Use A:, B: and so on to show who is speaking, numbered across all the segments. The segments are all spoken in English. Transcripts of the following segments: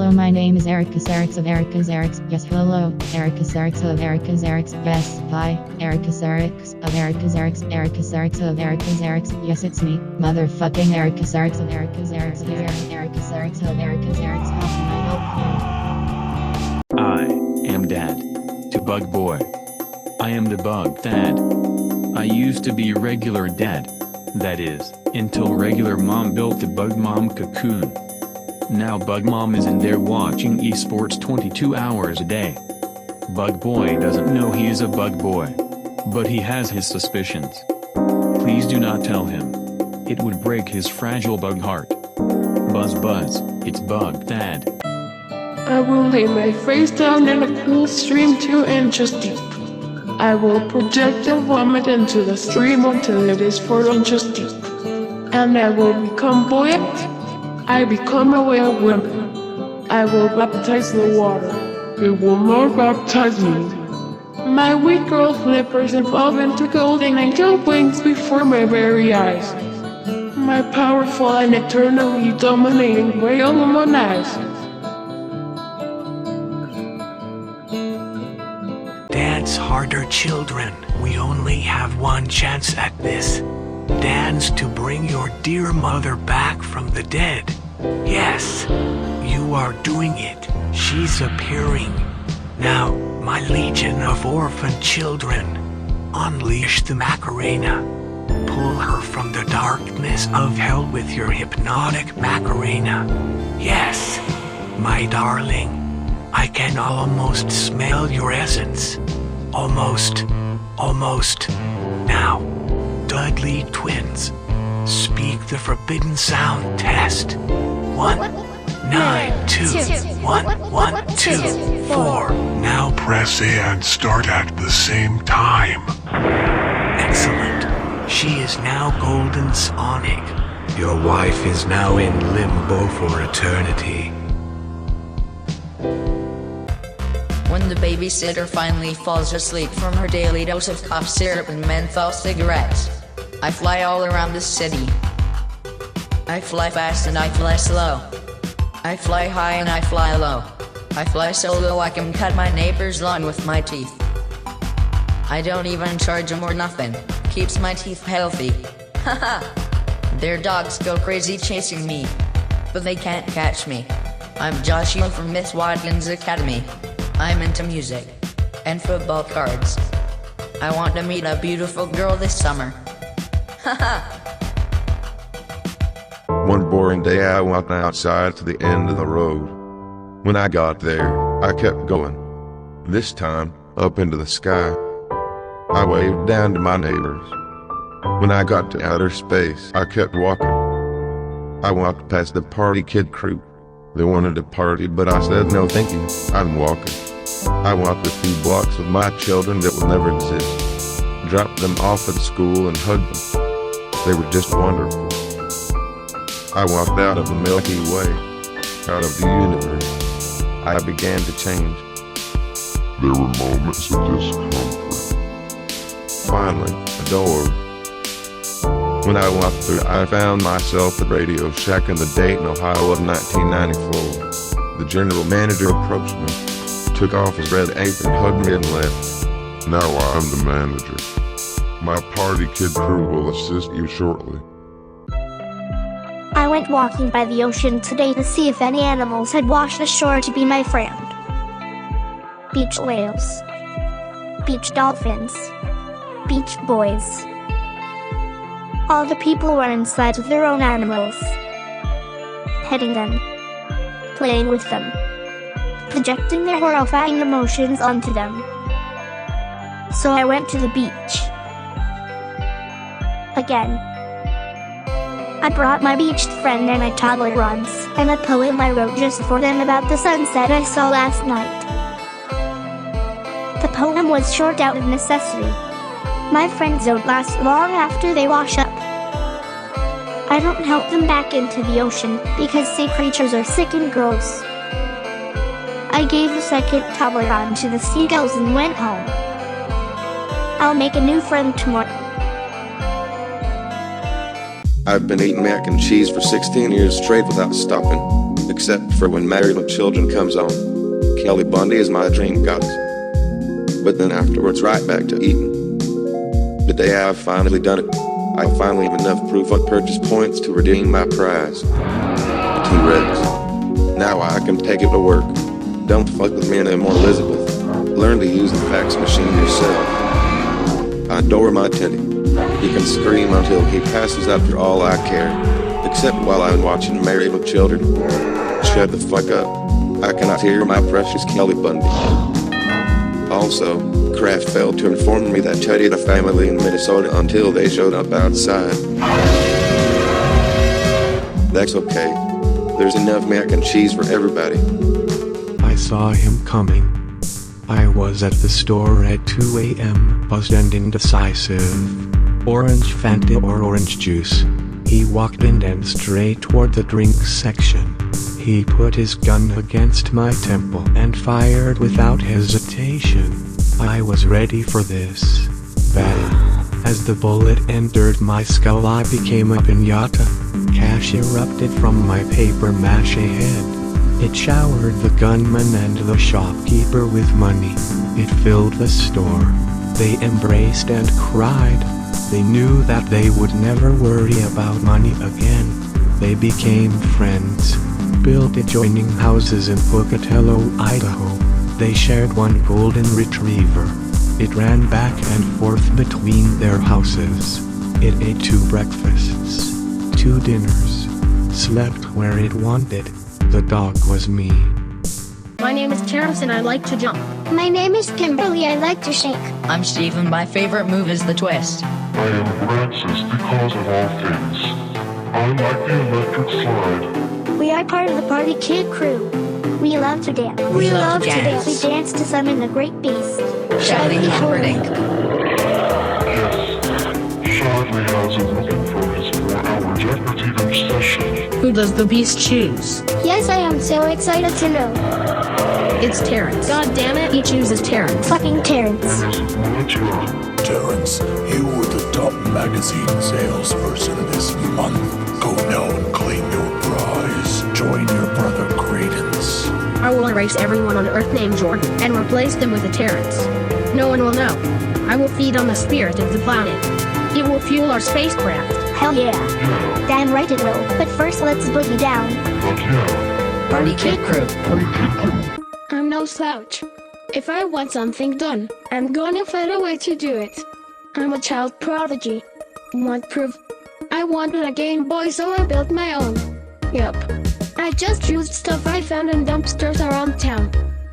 A: Hello, my name is Erica Sarix of Erica Sarix. Yes, hello, Erica Sarix of Erica Sarix. Yes, hi, Erica Sarix of Erica Sarix. Erica Sarix of Erica Sarix. Yes, it's me, motherfucking Erica Sarix of Erica Sarix. Erica Sarix of Erica Sarix. How can I help you?
B: I am Dad. To Bug Boy. I am the Bug Dad. I used to be regular dad. That is, until regular mom built the Bug Mom cocoon. Now Bug Mom is in there watching esports 22 hours a day. Bug Boy doesn't know he is a Bug Boy. But he has his suspicions. Please do not tell him. It would break his fragile bug heart. Buzz buzz, it's Bug Dad.
C: I will lay my face down in a cool stream 2 inches deep. I will project and vomit into the stream until it is 4 inches deep. And I will become buoyant. I become a whale wimp. I will baptize the water. It will not baptize me. My weak girl flippers evolve into golden angel wings before my very eyes. My powerful and eternally dominating whale woman eyes.
D: Dance harder, children. We only have one chance at this. Dance to bring your dear mother back from the dead. Yes, you are doing it. She's appearing. Now, my legion of orphan children, unleash the Macarena. Pull her from the darkness of hell with your hypnotic Macarena. Yes, my darling, I can almost smell your essence. Almost. Now, Dudley twins, speak the forbidden sound test. 1, 9, 2, 1, 1, 2, 4. Now
E: Press A and start at the same time.
D: excellent. She is now golden sonic. Your wife is now in limbo for eternity.
F: When the babysitter finally falls asleep from her daily dose of cough syrup and menthol cigarettes, I fly all around the city. I fly fast and I fly slow. I fly high and I fly low. I fly so low I can cut my neighbor's lawn with my teeth. I don't even charge them or nothing. Keeps my teeth healthy. Haha. Their dogs go crazy chasing me, but they can't catch me. I'm Joshua from Miss Watkins Academy. I'm into music and football cards. I want to meet a beautiful girl this summer. Haha.
G: One boring day I walked outside to the end of the road. When I got there, I kept going. This time, up into the sky. I waved down to my neighbors. When I got to outer space, I kept walking. I walked past the party kid crew. They wanted to party, but I said no thank you, I'm walking. I walked a few blocks with my children that will never exist. Dropped them off at school and hugged them. They were just wonderful. I walked out of the Milky Way, out of the universe. I began to change.
E: There were moments of discomfort.
G: Finally, a door. When I walked through, I found myself at Radio Shack in the Dayton, Ohio of 1994. The general manager approached me, took off his red apron, hugged me and left.
E: Now I'm the manager. My party kid crew will assist you shortly.
H: I went walking by the ocean today to see if any animals had washed ashore to be my friend. Beach whales. Beach dolphins. Beach boys. All the people were inside with their own animals. Petting them. Playing with them. Projecting their horrifying emotions onto them. So I went to the beach. Again. I brought my beached friend and my toddler-runs, and a poem I wrote just for them about the sunset I saw last night. The poem was short out of necessity. My friends don't last long after they wash up. I don't help them back into the ocean, because sea creatures are sick and gross. I gave the second toddler-run to the seagulls and went home. I'll make a new friend tomorrow.
G: I've been eating mac and cheese for 16 years straight without stopping. except for when Married with Children comes on. Kelly Bundy is my dream goddess. But then afterwards, right back to eating. The day I've finally done it, I finally have enough proof of purchase points to redeem my prize. 2 Reds. Now I can take it to work. Don't fuck with me anymore, Elizabeth. Learn to use the fax machine yourself. I adore my Teddy. He can scream until he passes after all I care. Except while I'm watching Married with Children. Shut the fuck up. I cannot hear my precious Kelly Bundy. Also, Kraft failed to inform me that Teddy had a family in Minnesota until they showed up outside. That's okay. There's enough mac and cheese for everybody.
D: I saw him coming. I was at the store at 2 a.m., buzzed and indecisive. Orange Fanta or orange juice? He walked in and straight toward the drink section. He put his gun against my temple and fired without hesitation. I was ready for this. Bang. As the bullet entered my skull, I became a piñata. Cash erupted from my paper mache head. It showered the gunman and the shopkeeper with money. It filled the store. They embraced and cried. They knew that they would never worry about money again. They became friends. Built adjoining houses in Pocatello, Idaho. They shared one golden retriever. It ran back and forth between their houses. It ate 2 breakfasts, 2 dinners, slept where it wanted. The dog was me.
I: My name is Terrence and I like to jump.
H: My name is Kimberly, I like to shake.
F: I'm Steven, my favorite move is the twist.
E: I am Francis because of all things. I like the electric slide.
H: We are part of the Party Kid crew. We love to dance.
F: We love to dance.
H: We dance to summon the great beast.
F: Shively and Herdink.
E: Yes, Shively has a looking for his 4-hour decorative session.
I: Who does the beast choose?
H: Yes, I am so excited to know.
I: It's Terrence. God damn it, he chooses Terrence.
H: Fucking Terrence.
E: It is my turn.
J: Terrence, you were the top magazine salesperson this month. Go now and claim your prize. Join your brother Credence.
I: I will erase everyone on Earth named Jordan and replace them with a Terrence. No one will know. I will feed on the spirit of the planet. It will fuel our spacecraft.
H: Hell yeah. Damn right it will. But first let's boogie down.
E: But yeah,
F: Party Kid Crew.
C: I'm no slouch. If I want something done, I'm gonna find a way to do it. I'm a child prodigy. Want proof? I wanted a Game Boy, so I built my own. Yup. I just used stuff I found in dumpsters around town.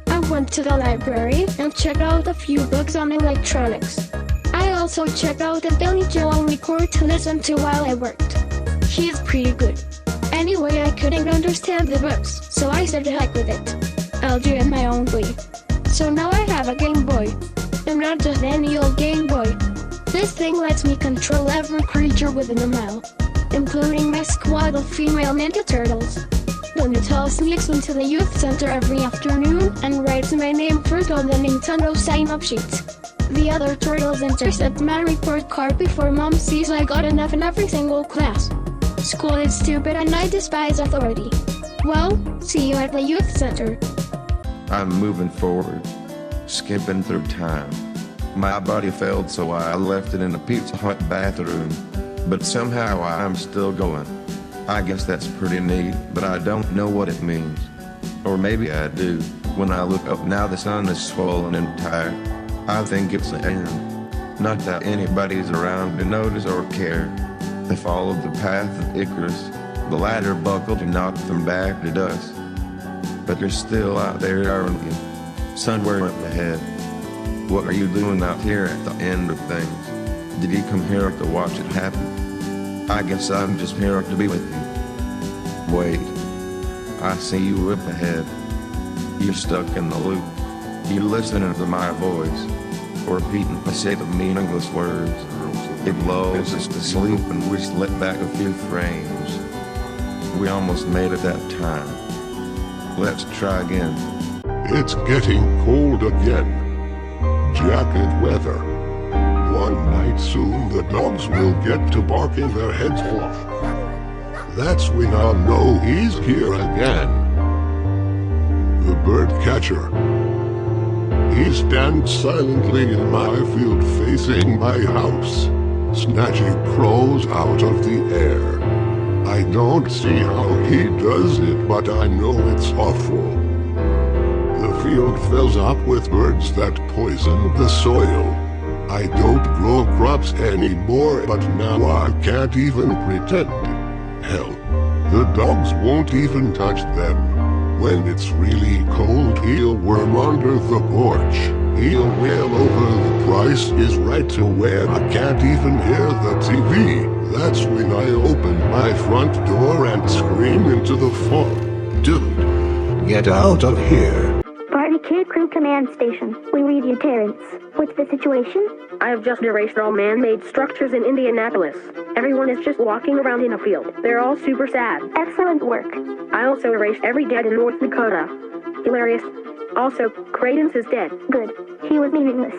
C: I went to the library and checked out a few books on electronics. I also checked out a Billy Joel record to listen to while I worked. He is pretty good. Anyway, I couldn't understand the books, so I said heck with it. I'll do it my own way. So now I have a Game Boy. And not just any old Game Boy. This thing lets me control every creature within a mile, including my squad of female Ninja Turtles. Donatello sneaks into the youth center every afternoon and writes my name first on the Nintendo sign-up sheet. The other turtles intercept my report card before Mom sees I got enough in every single class. School is stupid and I despise authority. Well, see you at the youth center.
G: I'm moving forward, skipping through time. My body failed, so I left it in a Pizza Hut bathroom. But somehow I'm still going. I guess that's pretty neat, but I don't know what it means. Or maybe I do. When I look up now, the sun is swollen and tired. I think it's the end. Not that anybody's around to notice or care. They followed the path of Icarus. The ladder buckled and knocked them back to dust. But you're still out there, aren't you? Somewhere up ahead. What are you doing out here at the end of things? Did you come here to watch it happen? I guess I'm just here to be with you. Wait. I see you up ahead. You're stuck in the loop. You listening to my voice, or repeating a set of meaningless words. It lulls us to sleep and we slip back a few frames. We almost made it that time. Let's try again.
E: it's getting cold again. Jacket weather. One night soon the dogs will get to barking their heads off. That's when I'll know he's here again. the bird catcher. He stands silently in my field facing my house, snatching crows out of the air. I don't see how he does it, but I know it's awful. The field fills up with birds that poison the soil. I don't grow crops anymore, but now I can't even pretend. Hell, the dogs won't even touch them. When it's really cold, he'll worm under the porch. He'll wail over the price is right to where I can't even hear the TV. That's when I open my front door and scream into the fog.
J: Dude, get out of here.
H: Party Kid Crew Command Station. We read you, Terrence. What's the situation?
I: I have just erased all man-made structures in Indianapolis. Everyone is just walking around in a field. They're all super sad.
H: Excellent work.
I: I also erased every dead in North Dakota. Hilarious. Also, Credence is dead.
H: Good. He was meaningless.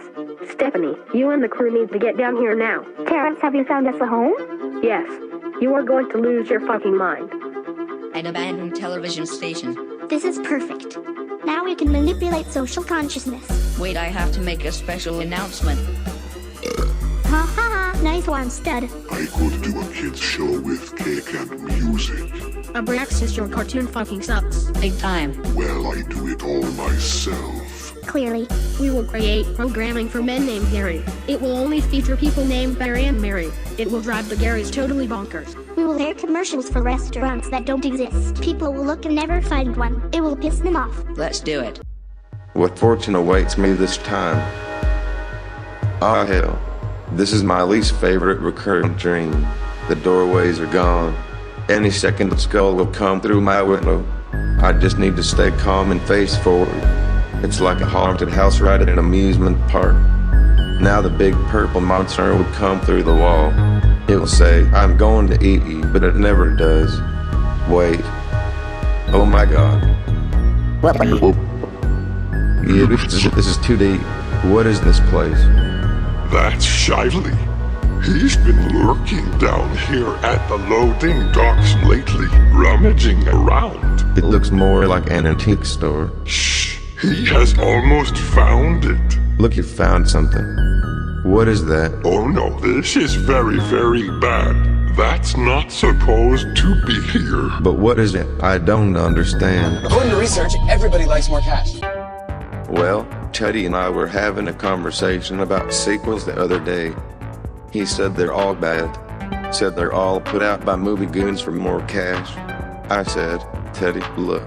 I: Stephanie, you and the crew need to get down here now.
H: Terrence, have you found us a home?
I: Yes. You are going to lose your fucking mind.
F: An abandoned television station.
H: This is perfect. Now we can manipulate social consciousness.
F: Wait, I have to make a special announcement.
H: Ha ha ha, nice one, stud.
E: I could do a kids show with cake and music.
I: Abraxas, your cartoon fucking sucks.
F: Big time.
E: Well, I do it all myself.
H: Clearly.
I: We will create programming for men named Gary. It will only feature people named Barry and Mary. It will drive the Garys totally bonkers.
H: We will air commercials for restaurants that don't exist. People will look and never find one. It will piss them off.
F: Let's do it.
G: What fortune awaits me this time? Ah, hell. This is my least favorite recurring dream. The doorways are gone. Any second the skull will come through my window. I just need to stay calm and face forward. It's like a haunted house ride at an amusement park. Now the big purple monster will come through the wall. It will say, I'm going to eat you, but it never does. Wait. Oh my god. Yeah, this is too deep. What is this place?
E: That's Shively. He's been lurking down here at the loading docks lately, rummaging around.
G: It looks more like an antique store.
E: Shh, he has almost found it.
G: Look, you found something. What is that?
E: Oh no, this is very, very bad. That's not supposed to be here.
G: But what is it? I don't understand.
K: According to research, everybody likes more cash.
G: Well, Teddy and I were having a conversation about sequels the other day. He said they're all bad. Said they're all put out by movie goons for more cash. I said, Teddy, look.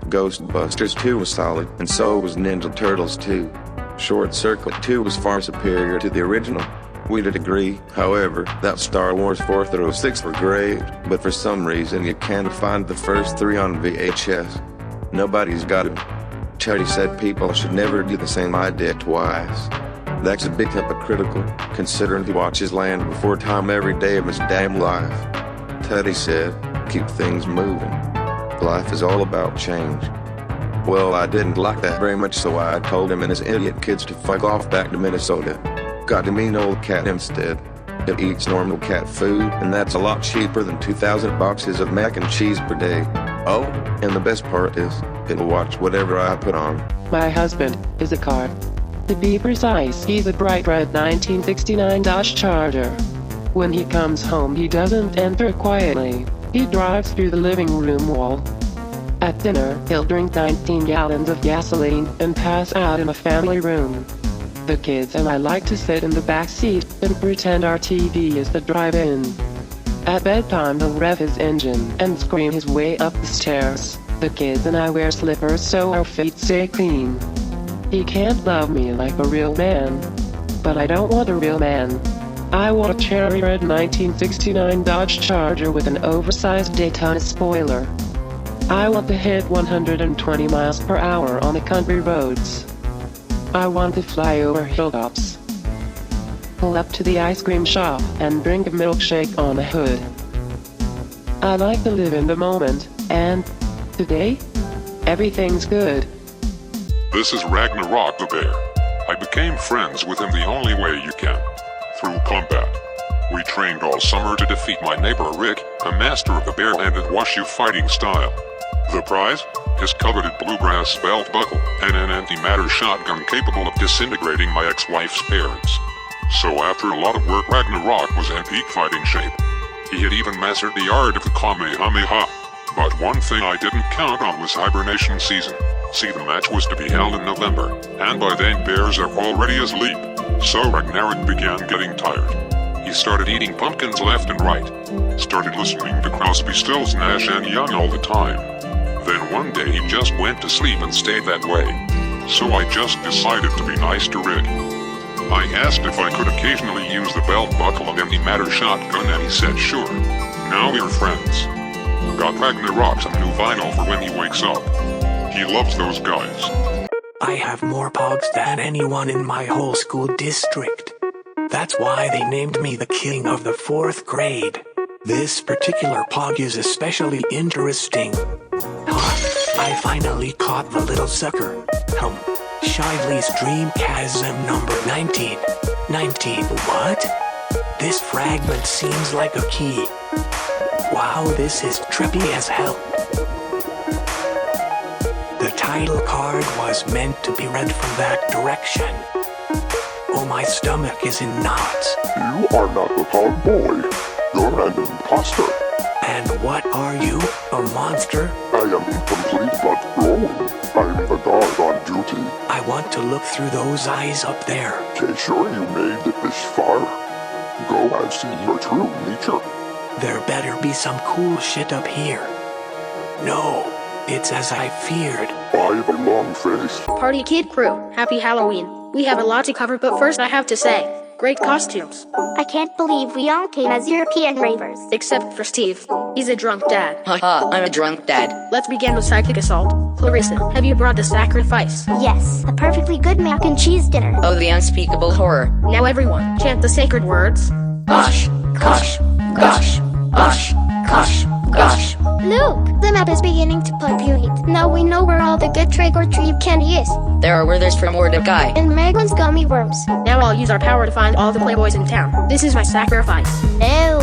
G: Ghostbusters 2 was solid, and so was Ninja Turtles 2. Short Circuit 2 was far superior to the original. We'd agree, however, that Star Wars 4 through 6 were great, but for some reason you can't find the first 3 on VHS. Nobody's got them. Teddy said people should never do the same I did twice. That's a bit hypocritical, considering he watches Land Before Time every day of his damn life. Teddy said, keep things moving. Life is all about change. Well, I didn't like that very much, so I told him and his idiot kids to fuck off back to Minnesota. Got a mean old cat instead. It eats normal cat food, and that's a lot cheaper than 2,000 boxes of mac and cheese per day. Oh, and the best part is, it'll watch whatever I put on.
C: My husband is a car. To be precise, he's a bright red 1969 Dodge Charger. When he comes home, he doesn't enter quietly. He drives through the living room wall. At dinner, he'll drink 19 gallons of gasoline and pass out in a family room. The kids and I like to sit in the back seat and pretend our TV is the drive-in. At bedtime, he'll rev his engine and scream his way up the stairs. The kids and I wear slippers so our feet stay clean. He can't love me like a real man. But I don't want a real man. I want a cherry red 1969 Dodge Charger with an oversized Daytona spoiler. I want to hit 120 miles per hour on the country roads. I want to fly over hilltops. Pull up to the ice cream shop and drink a milkshake on the hood. I like to live in the moment, and today, everything's good.
L: This is Ragnarok the Bear. I became friends with him the only way you can, through combat. We trained all summer to defeat my neighbor Rick, a master of the bare-handed washu fighting style. The prize? his coveted bluegrass belt buckle, and an antimatter shotgun capable of disintegrating my ex-wife's parents. So after a lot of work, Ragnarok was in peak fighting shape. He had even mastered the art of the Kamehameha. But one thing I didn't count on was hibernation season. See, the match was to be held in November, and by then bears are already asleep. So Ragnarok began getting tired. He started eating pumpkins left and right. Started listening to Crosby, Stills, Nash and Young all the time. Then one day he just went to sleep and stayed that way. So I just decided to be nice to Rick. I asked if I could occasionally use the belt buckle and antimatter shotgun, and he said sure. Now we're friends. Got Ragnarok some new vinyl for when he wakes up. He loves those guys.
D: I have more pogs than anyone in my whole school district. That's why they named me the king of the 4th grade. This particular pog is especially interesting. I finally caught the little sucker. Shively's dream chasm number 19. 19 what? This fragment seems like a key. Wow, this is trippy as hell. The title card was meant to be read from that direction. Oh, my stomach is in knots.
E: You are not the Pog Boy. You're an imposter.
D: And what are you? A monster?
E: I am incomplete but growing. I'm the guard on duty.
D: I want to look through those eyes up there.
E: Okay, sure you made it this far. Go and see your true nature.
D: There better be some cool shit up here. No, it's as I feared.
E: I have a long face.
I: Party Kid Crew, happy Halloween. We have a lot to cover, but first I have to say, great costumes.
H: I can't believe we all came as European ravers.
I: Except for Steve. He's a drunk dad.
F: Haha, I'm a drunk dad.
I: Let's begin with psychic assault. Clarissa, have you brought the sacrifice?
H: Yes, a perfectly good mac and cheese dinner.
F: Oh, the unspeakable horror.
I: Now everyone, chant the sacred words.
F: Gosh, gosh, gosh, gosh, gosh, gosh.
H: Look, the map is beginning to populate. Now we know where all the good trick-or-treat candy is.
F: There are withers from Mordecai.
H: And Megan's gummy worms.
I: Now I'll use our power to find all the playboys in town. This is my sacrifice.
H: No.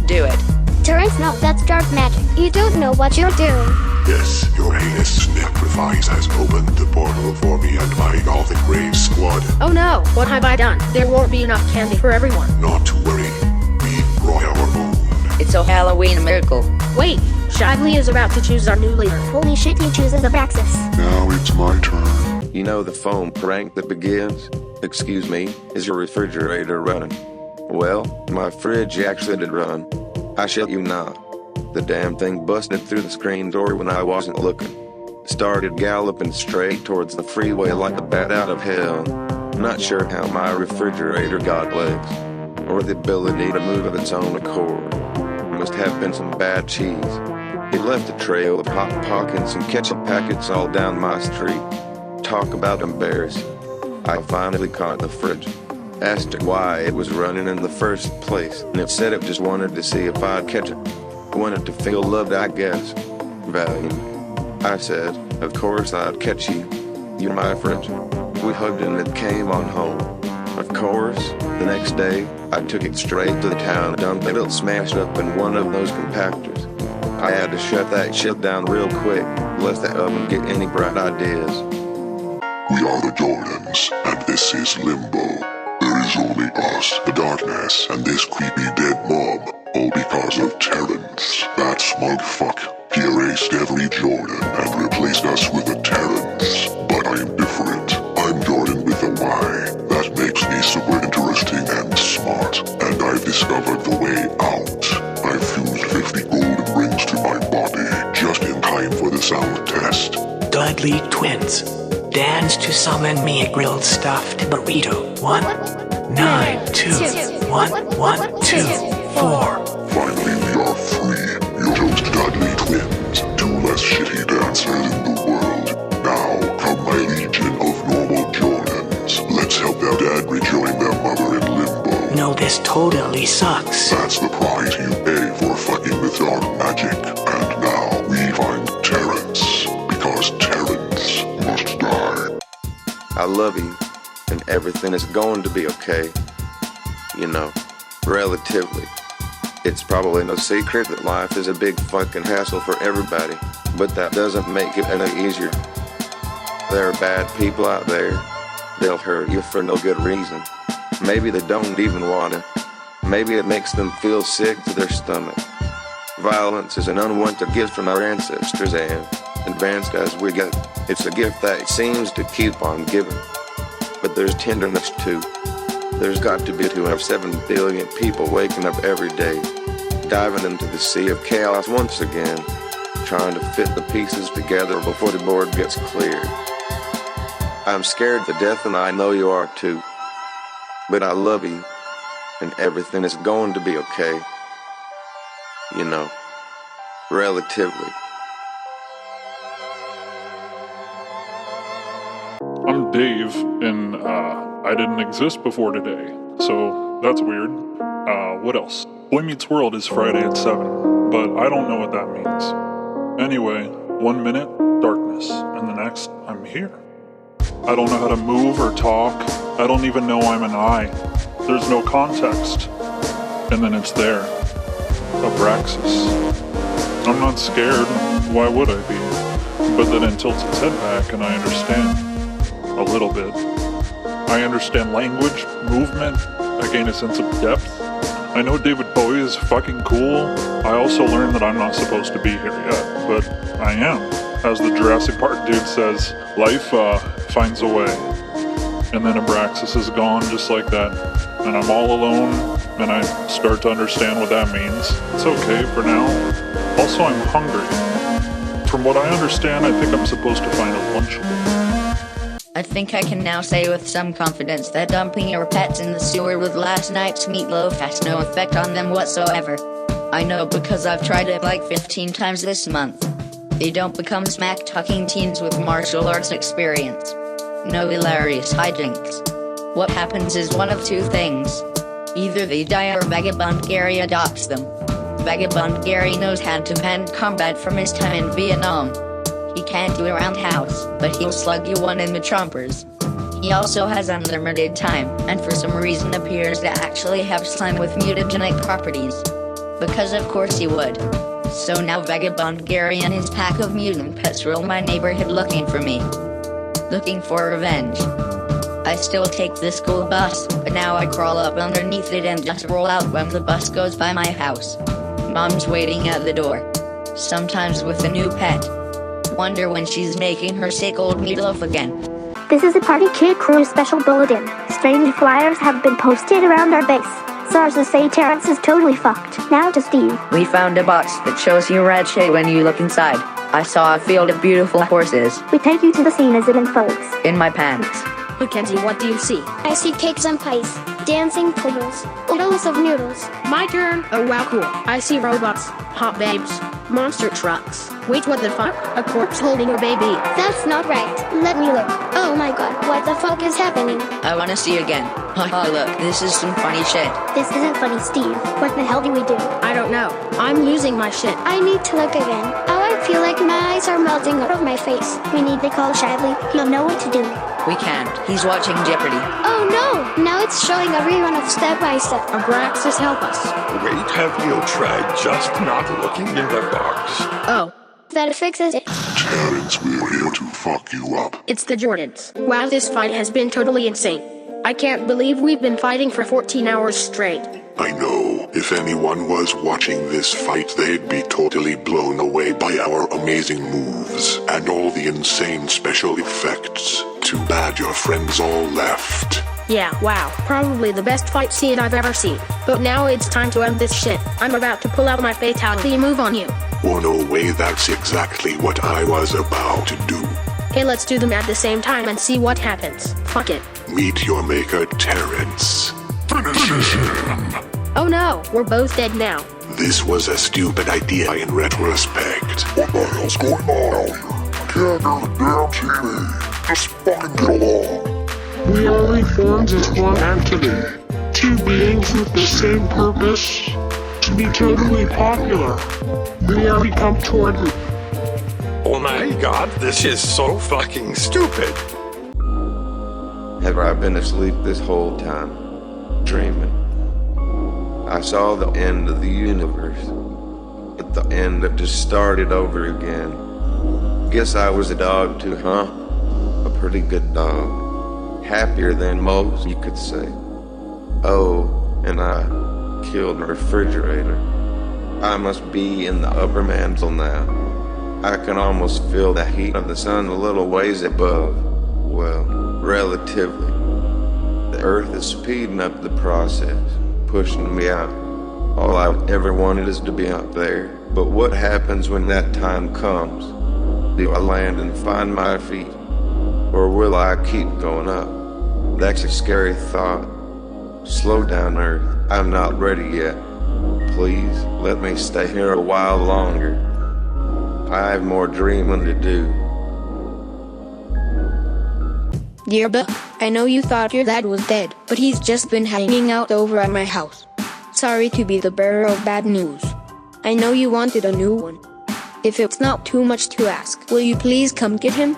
F: Do it.
H: Terrence, no, that's dark magic. You don't know what you're doing.
J: Yes, your heinous sacrifice has opened the portal for me and my Gothic Rave squad.
I: Oh no, what have I done? There won't be enough candy for everyone.
J: Not to worry, we brought our own.
F: It's a Halloween miracle.
I: Wait, Shively is about to choose our new leader.
H: Holy shit, he chooses Abraxas.
E: Now it's my turn.
G: You know the phone prank that begins, "Excuse me, is your refrigerator running?" Well, my fridge actually did run. I shit you not. The damn thing busted through the screen door when I wasn't looking. Started galloping straight towards the freeway like a bat out of hell. Not sure how my refrigerator got legs, or the ability to move of its own accord. Must have been some bad cheese. It left a trail of hot pockets and ketchup packets all down my street. Talk about embarrassing. I finally caught the fridge. Asked it why it was running in the first place, and it said it just wanted to see if I'd catch it. Wanted to feel loved, I guess. Valiant. I said, of course I'd catch you. You're my friend. We hugged and it came on home. Of course, the next day, I took it straight to the town and dumped it smashed up in one of those compactors. I had to shut that shit down real quick, lest the oven get any bright ideas.
E: We are the Jordans, and this is Limbo. There is only us, the darkness, and this creepy dead mob. All because of Terrence, that smug fuck. He erased every Jordan and replaced us with a Terrence. But I'm different. I'm Jordan with a Y. That makes me super interesting and smart. And I've discovered the way out. I've fused 50 golden rings to my body, just in time for the sound test.
D: Dudley twins. Dance to summon me a grilled stuffed burrito. 1, 9, 2, 1, 1, 2, 4.
E: Finally, we are free. You chose Dudley twins, two less shitty dancers in the world. Now, come my legion of normal Jordans. Let's help their dad rejoin their mother in limbo.
D: No, this totally sucks.
E: That's the price you pay for fucking with dark magic. And now, we find Terrence. Because Terrence must die.
G: I love you, and everything is going to be okay. You know, relatively. It's probably no secret that life is a big fucking hassle for everybody, but that doesn't make it any easier. There are bad people out there. They'll hurt you for no good reason. Maybe they don't even wanna. Maybe it makes them feel sick to their stomach. Violence is an unwanted gift from our ancestors, and advanced as we get, it's a gift that seems to keep on giving. But there's tenderness too. There's got to be 207 billion people waking up every day, diving into the sea of chaos once again, trying to fit the pieces together before the board gets clear. I'm scared to death, and I know you are too. But I love you, and everything is going to be okay. You know, relatively.
M: I'm Dave, and I didn't exist before today, so that's weird. What else? Boy Meets World is Friday at 7, but I don't know what that means. Anyway, 1 minute, darkness, and the next, I'm here. I don't know how to move or talk. I don't even know I'm an I. There's no context. And then it's there. Abraxas. I'm not scared. Why would I be? But then it tilts its head back and I understand. A little bit. I understand language, movement. I gain a sense of depth. I know David Bowie is fucking cool. I also learned that I'm not supposed to be here yet, but I am. As the Jurassic Park dude says, life finds a way. And then Abraxas is gone just like that. And I'm all alone, and I start to understand what that means. It's okay for now. Also, I'm hungry. From what I understand, I think I'm supposed to find a Lunchable.
F: I think I can now say with some confidence that dumping your pets in the sewer with last night's meatloaf has no effect on them whatsoever. I know because I've tried it like 15 times this month. They don't become smack-talking teens with martial arts experience. No hilarious hijinks. What happens is one of two things. Either they die or Vagabond Gary adopts them. Vagabond Gary knows hand-to-hand combat from his time in Vietnam. He can't do a roundhouse, but he'll slug you one in the chompers. He also has unlimited time, and for some reason appears to actually have slime with mutagenic properties. Because of course he would. So now Vagabond Gary and his pack of mutant pets roll my neighborhood looking for me. Looking for revenge. I still take the school bus, but now I crawl up underneath it and just roll out when the bus goes by my house. Mom's waiting at the door. Sometimes with a new pet. Wonder when she's making her sick old meatloaf again.
H: This is a Party Kid Crew special bulletin. Strange flyers have been posted around our base. Sources say Terrence is totally fucked. Now to Steve.
F: We found a box that shows you red shit when you look inside. I saw a field of beautiful horses.
H: We take you to the scene as it unfolds.
F: In my pants.
I: Mackenzie, what do you see?
H: I see cakes and pies, dancing poodles, oodles of noodles.
I: My turn. Oh wow, cool. I see robots, hot babes, monster trucks. Wait, what the fuck? A corpse holding a baby.
H: That's not right. Let me look. Oh my god, what the fuck is happening?
F: I wanna see again. Haha, look, this is some funny shit.
H: This isn't funny, Steve. What the hell do we do?
I: I don't know. I'm losing my shit.
H: I need to look again. Oh, I feel like my eyes are melting out of my face. We need to call Shively. He'll know what to do.
F: We can't. He's watching Jeopardy.
H: Oh no! Now it's showing a rerun of Step by Step.
I: Abraxas, help us.
J: Wait, have you tried just not looking in the box?
I: Oh.
H: That fixes it.
E: Terrence, we're here to fuck you up.
I: It's the Jordans. Wow, this fight has been totally insane. I can't believe we've been fighting for 14 hours straight.
E: I know. If anyone was watching this fight, they'd be totally blown away by our amazing moves and all the insane special effects. Too bad your friends all left.
I: Yeah, wow. Probably the best fight scene I've ever seen. But now it's time to end this shit. I'm about to pull out my fatality move on you.
E: Oh no way, that's exactly what I was about to do.
I: Hey, let's do them at the same time and see what happens. Fuck it.
E: Meet your maker, Terrence. Finish him!
I: Oh no, we're both dead now.
E: This was a stupid idea in retrospect. What the hell's going on out here? I can't hear the damn TV. Just fucking get along.
C: We are reformed as one entity. Two beings with the same purpose. To be totally popular. We are become toward.
J: Oh my god, this is so fucking stupid.
G: Have I been asleep this whole time? Dreaming. I saw the end of the universe. At the end, it just started over again. Guess I was a dog too, huh? A pretty good dog. Happier than most, you could say. Oh, and I killed a refrigerator. I must be in the upper mantle now. I can almost feel the heat of the sun a little ways above. Well, relatively. The earth is speeding up the process, pushing me out. All I've ever wanted is to be up there. But what happens when that time comes? Do I land and find my feet? Or will I keep going up? That's a scary thought. Slow down, Earth. I'm not ready yet. Please, let me stay here a while longer. I have more dreaming to do.
I: Dear Buck, I know you thought your dad was dead, but he's just been hanging out over at my house. Sorry to be the bearer of bad news. I know you wanted a new one. If it's not too much to ask, will you please come get him?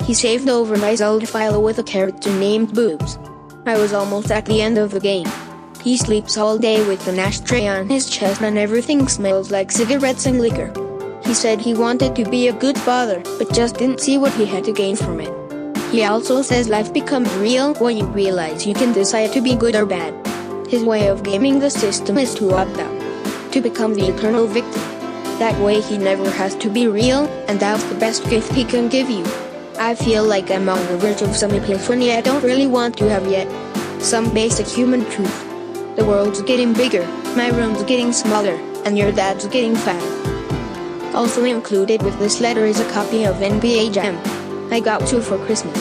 I: He saved over my Zelda file with a character named Boobs. I was almost at the end of the game. He sleeps all day with an ashtray on his chest and everything smells like cigarettes and liquor. He said he wanted to be a good father, but just didn't see what he had to gain from it. He also says life becomes real when you realize you can decide to be good or bad. His way of gaming the system is to opt out, to become the eternal victim. That way he never has to be real, and that's the best gift he can give you. I feel like I'm on the verge of some epiphany I don't really want to have yet. Some basic human truth. The world's getting bigger, my room's getting smaller, and your dad's getting fatter. Also included with this letter is a copy of NBA Jam. I got 2 for Christmas.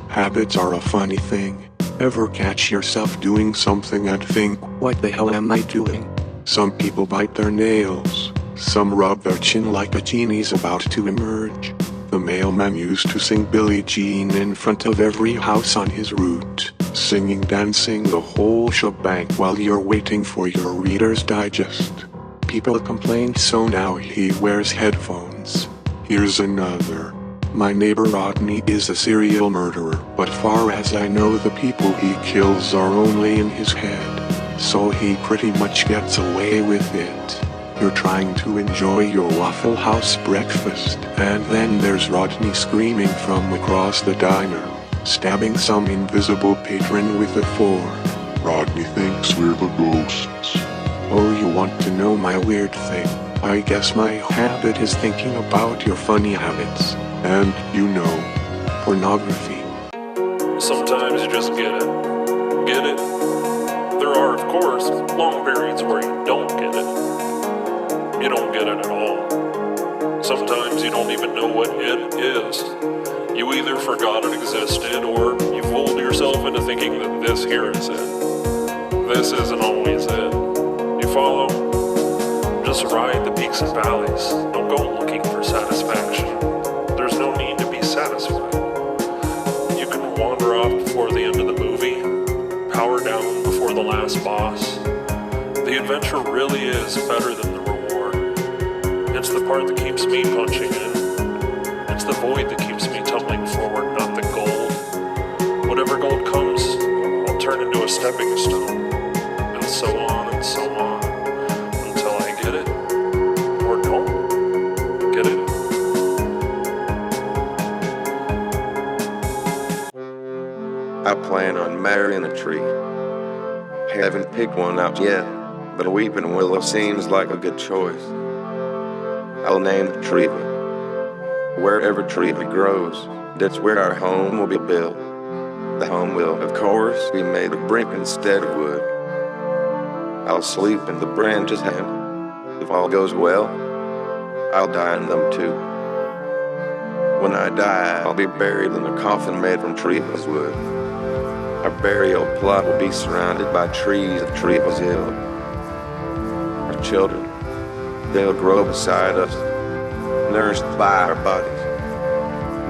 D: Habits are a funny thing. Ever catch yourself doing something and think, what the hell am I doing? Some people bite their nails. Some rub their chin like a genie's about to emerge. The mailman used to sing Billie Jean in front of every house on his route. Singing, dancing, the whole shebang while you're waiting for your Reader's Digest. People complained, so now he wears headphones. Here's another. My neighbor Rodney is a serial murderer, but far as I know the people he kills are only in his head. So he pretty much gets away with it. You're trying to enjoy your Waffle House breakfast, and then there's Rodney screaming from across the diner, stabbing some invisible patron with a fork.
E: Rodney thinks we're the ghosts.
D: Oh, you want to know my weird thing? I guess my habit is thinking about your funny habits. And, you know, pornography.
M: Sometimes you just get it. Get it? There are, of course, long periods where you don't get it. You don't get it at all. Sometimes you don't even know what it is. You either forgot it existed, or you fooled yourself into thinking that this here is it. This isn't always it. You follow? Just ride the peaks and valleys. Don't go looking for satisfaction. There's no need to be satisfied. You can wander off before the end of the movie, power down before the last boss. The adventure really is better than the reward. It's the part that keeps me punching in. It's the void that keeps me tumbling forward, not the gold. Whatever gold comes, I'll turn into a stepping stone. And so on and so on, until I get it, or don't get it.
G: I plan on marrying a tree. Haven't picked one out yet, but a weeping willow seems like a good choice. I'll name it Treva. Wherever Treva grows, that's where our home will be built. The home will, of course, be made of brick instead of wood. I'll sleep in the branches, and if all goes well, I'll die in them too. When I die, I'll be buried in a coffin made from Treva's wood. Our burial plot will be surrounded by trees of Treva's hill. Our children, they'll grow beside us, nourished by our bodies.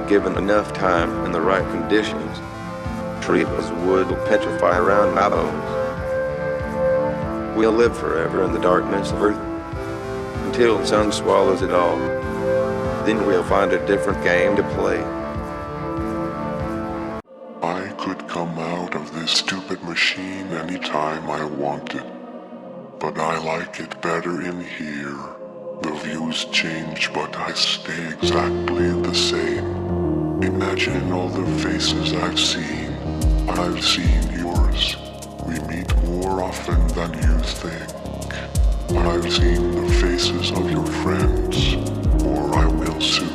G: Given enough time and the right conditions, Treva's wood will petrify around my bones. We'll live forever in the darkness of earth, until the sun swallows it all. Then we'll find a different game to play.
E: I could come out of this stupid machine anytime I wanted. but I like it better in here. The views change, but I stay exactly the same. Imagine all the faces I've seen. I've seen yours. We meet more often than you think. I've seen the faces of your friends, or I will soon.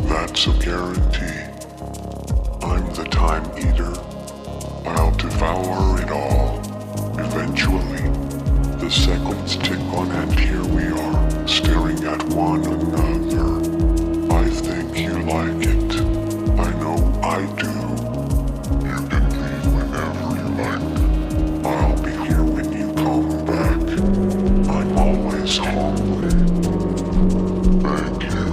E: That's a guarantee. I'm the time eater. I'll devour it all. Eventually, the seconds tick on and here we are, staring at one another. I think you like it. I know I do. You can leave whenever you like. I'll be here when you come back. I'm always hungry. Thank you.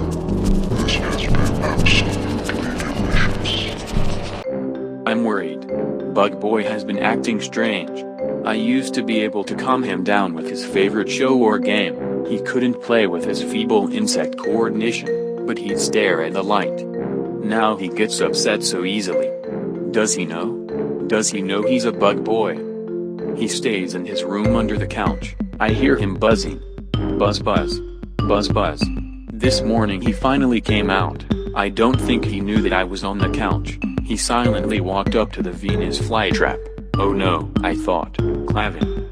E: This has been absolutely delicious.
B: I'm worried. Bug Boy has been acting strange. I used to be able to calm him down with his favorite show or game. He couldn't play with his feeble insect coordination, but he'd stare at the light. Now he gets upset so easily. Does he know? Does he know he's a bug boy? He stays in his room under the couch. I hear him buzzing. Buzz buzz. Buzz buzz. This morning he finally came out. I don't think he knew that I was on the couch. He silently walked up to the Venus flytrap. Oh no, I thought. Clavine,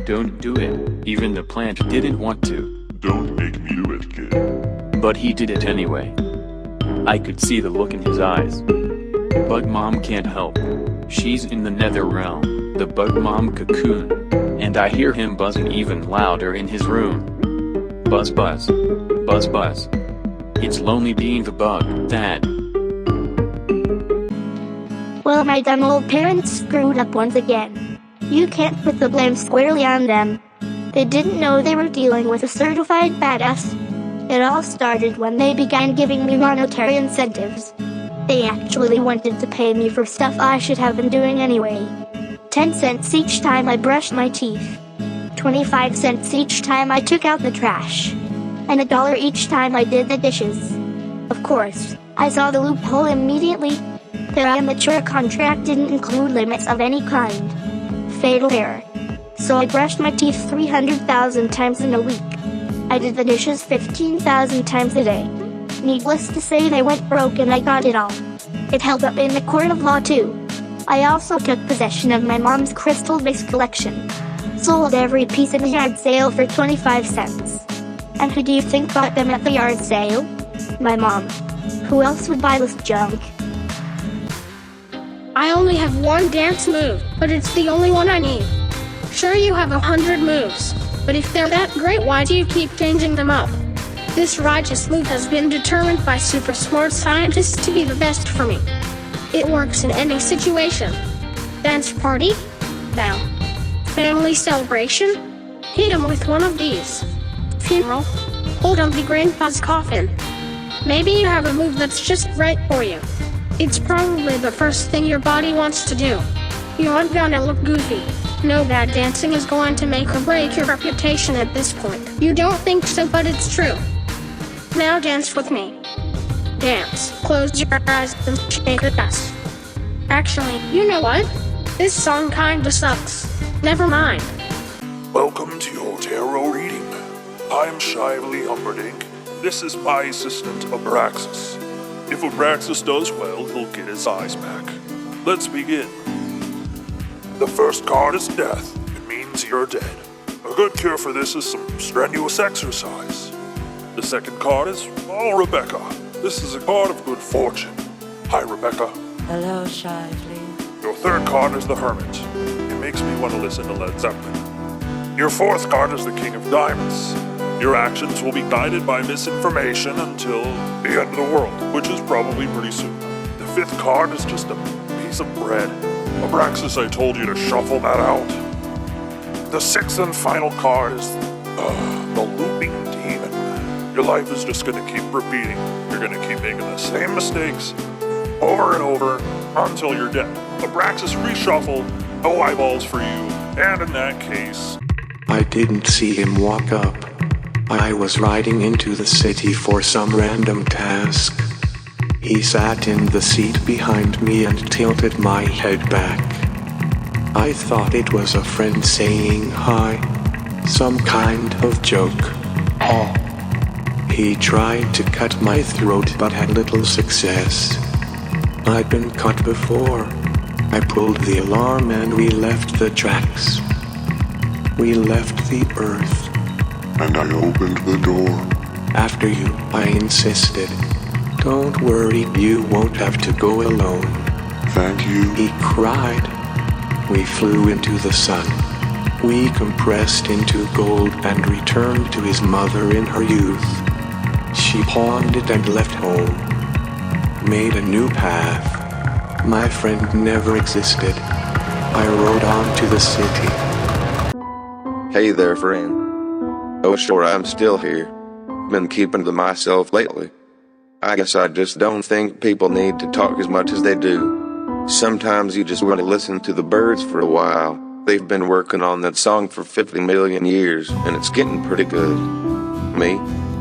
B: don't do it. Even the plant didn't want to.
L: Don't make me do it, kid.
B: But he did it anyway. I could see the look in his eyes. Bug Mom can't help. She's in the nether realm, the Bug Mom cocoon. And I hear him buzzing even louder in his room. Buzz buzz. Buzz buzz. It's lonely being the bug, Dad.
H: Well, my dumb old parents screwed up once again. You can't put the blame squarely on them. They didn't know they were dealing with a certified badass. It all started when they began giving me monetary incentives. They actually wanted to pay me for stuff I should have been doing anyway. 10 cents each time I brushed my teeth. 25 cents each time I took out the trash. And $1 each time I did the dishes. Of course, I saw the loophole immediately. Their amateur contract didn't include limits of any kind. Fatal error. So I brushed my teeth 300,000 times in a week. I did the dishes 15,000 times a day. Needless to say, they went broke and I got it all. It held up in the court of law too. I also took possession of my mom's crystal vase collection. Sold every piece in the yard sale for 25 cents. And who do you think bought them at the yard sale? My mom. Who else would buy this junk?
C: I only have one dance move, but it's the only one I need. Sure, you have 100 moves, but if they're that great, why do you keep changing them up? This righteous move has been determined by super smart scientists to be the best for me. It works in any situation. Dance party? Down. Family celebration? Hit 'em with one of these. Funeral? Hold on to grandpa's coffin. Maybe you have a move that's just right for you. It's probably the first thing your body wants to do. You aren't gonna look goofy. No bad dancing is going to make or break your reputation at this point. You don't think so, but it's true. Now dance with me. Dance. Close your eyes and shake the dust. Actually, you know what? This song kinda sucks. Never mind.
J: Welcome to your tarot reading. I'm Shively Humperdinck. This is my assistant, Abraxas. If Abraxas does well, he'll get his eyes back. Let's begin. The first card is death. It means you're dead. A good cure for this is some strenuous exercise. The second card is, Rebecca. This is a card of good fortune. Hi, Rebecca.
N: Hello, Shively.
J: Your third card is the Hermit. It makes me want to listen to Led Zeppelin. Your fourth card is the King of Diamonds. Your actions will be guided by misinformation until the end of the world, which is probably pretty soon. The fifth card is just a piece of bread. Abraxas, I told you to shuffle that out. The sixth and final card is the Looping Demon. Your life is just going to keep repeating. You're going to keep making the same mistakes over and over until you're dead. Abraxas, reshuffle. No eyeballs for you. And in that case...
D: I didn't see him walk up. I was riding into the city for some random task. He sat in the seat behind me and tilted my head back. I thought it was a friend saying hi, some kind of joke. Oh. He tried to cut my throat but had little success. I'd been cut before. I pulled the alarm and we left the tracks. We left the earth.
E: And I opened the door.
D: After you, I insisted. Don't worry, you won't have to go alone.
E: Thank you.
D: He cried. We flew into the sun. We compressed into gold and returned to his mother in her youth. She pawned it and left home. Made a new path. My friend never existed. I rode on to the city.
G: Hey there, friend. Oh sure, I'm still here. Been keeping to myself lately. I guess I just don't think people need to talk as much as they do. Sometimes you just want to listen to the birds for a while. They've been working on that song for 50 million years, and it's getting pretty good. Me?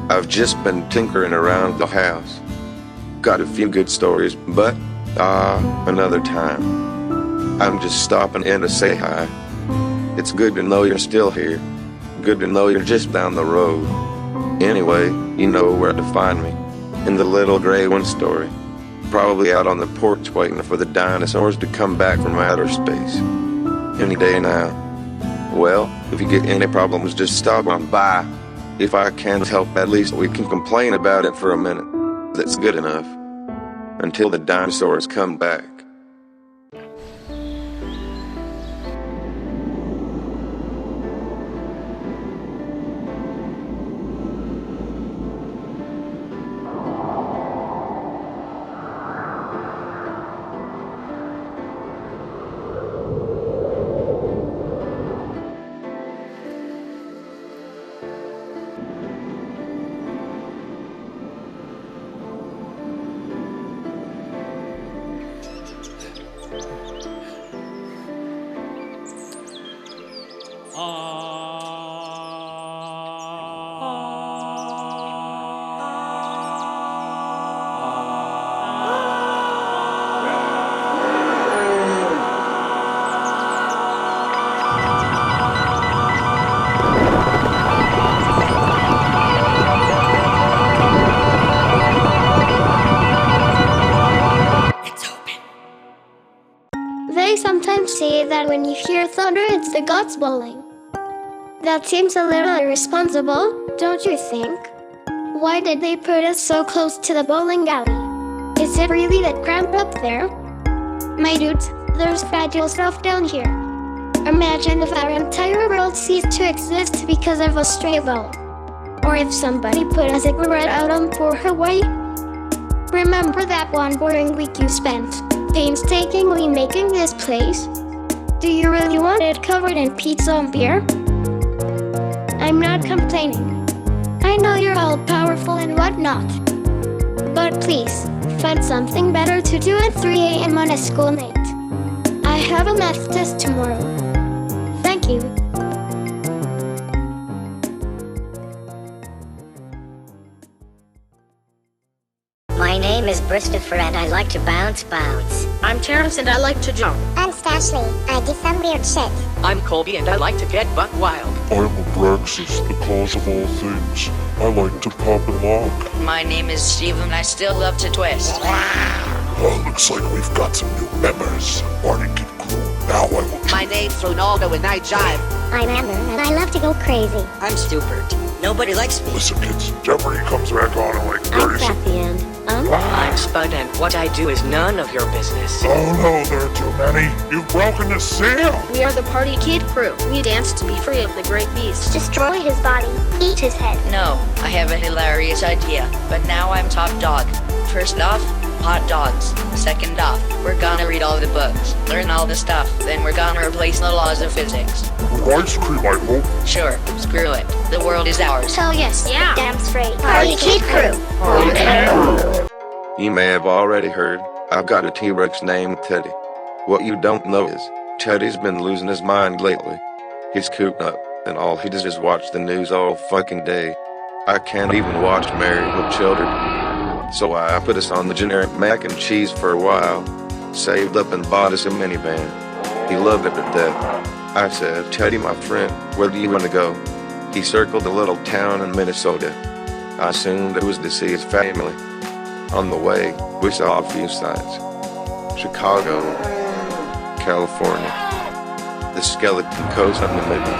G: I've just been tinkering around the house. Got a few good stories, but, another time. I'm just stopping in to say hi. It's good to know you're still here. Good to know you're just down the road. Anyway, you know where to find me. In the little gray one story. Probably out on the porch waiting for the dinosaurs to come back from outer space. Any day now. Well, if you get any problems, just stop on by. If I can't help, at least we can complain about it for a minute. That's good enough. Until the dinosaurs come back.
H: They sometimes say that when you hear thunder, it's the gods bowling. That seems a little irresponsible, don't you think? Why did they put us so close to the bowling alley? Is it really that cramped up there? My dudes, there's fragile stuff down here. Imagine if our entire world ceased to exist because of a stray ball. Or if somebody put a cigarette out on poor Hawaii. Remember that one boring week you spent painstakingly making this place? Do you really want it covered in pizza and beer? I'm not complaining. I know you're all powerful and whatnot. But please, find something better to do at 3 a.m. on a school night. I have a math test tomorrow. Thank you.
O: My name is Christopher and I like to bounce.
P: I'm Terrence and I like to jump.
Q: I'm Stashley. I do some weird shit.
P: I'm Colby and I like to get buck wild.
R: I'm Abraxas, the cause of all things. I like to pop and lock.
F: My name is Steve and I still love to twist.
R: Looks like we've got some new members. Barney Kid Crew. Now I will...
P: My name's Ronaldo and I jive.
Q: I'm Amber and I love to go crazy.
P: I'm Stupid. Nobody likes me.
R: Listen kids, Jeopardy comes back on in like 30 seconds.
Q: I'm at the end.
P: I'm Spud and what I do is none of your business.
R: Oh no, there are too many. You've broken the seal.
I: We are the Party Kid Crew. We dance to be free of the great beast.
Q: Destroy his body. Eat his head.
F: No, I have a hilarious idea, but now I'm top dog. First off, hot dogs. Second off, we're gonna read all the books, learn all the stuff, then we're gonna replace the laws of physics.
R: Ice cream, I hope.
F: Sure, screw it. The world is ours.
Q: Hell yes.
I: Yeah.
Q: Damn straight. Party Kid Crew.
R: Party Kid Crew.
G: You may have already heard, I've got a T-Rex named Teddy. What you don't know is, Teddy's been losing his mind lately. He's cooped up, and all he does is watch the news all fucking day. I can't even watch Married with Children. So I put us on the generic mac and cheese for a while, saved up and bought us a minivan. He loved it to death. I said, Teddy, my friend, where do you want to go? He circled a little town in Minnesota. I assumed it was to see his family. On the way, we saw a few sights. Chicago, California, the Skeleton Coast on the middle.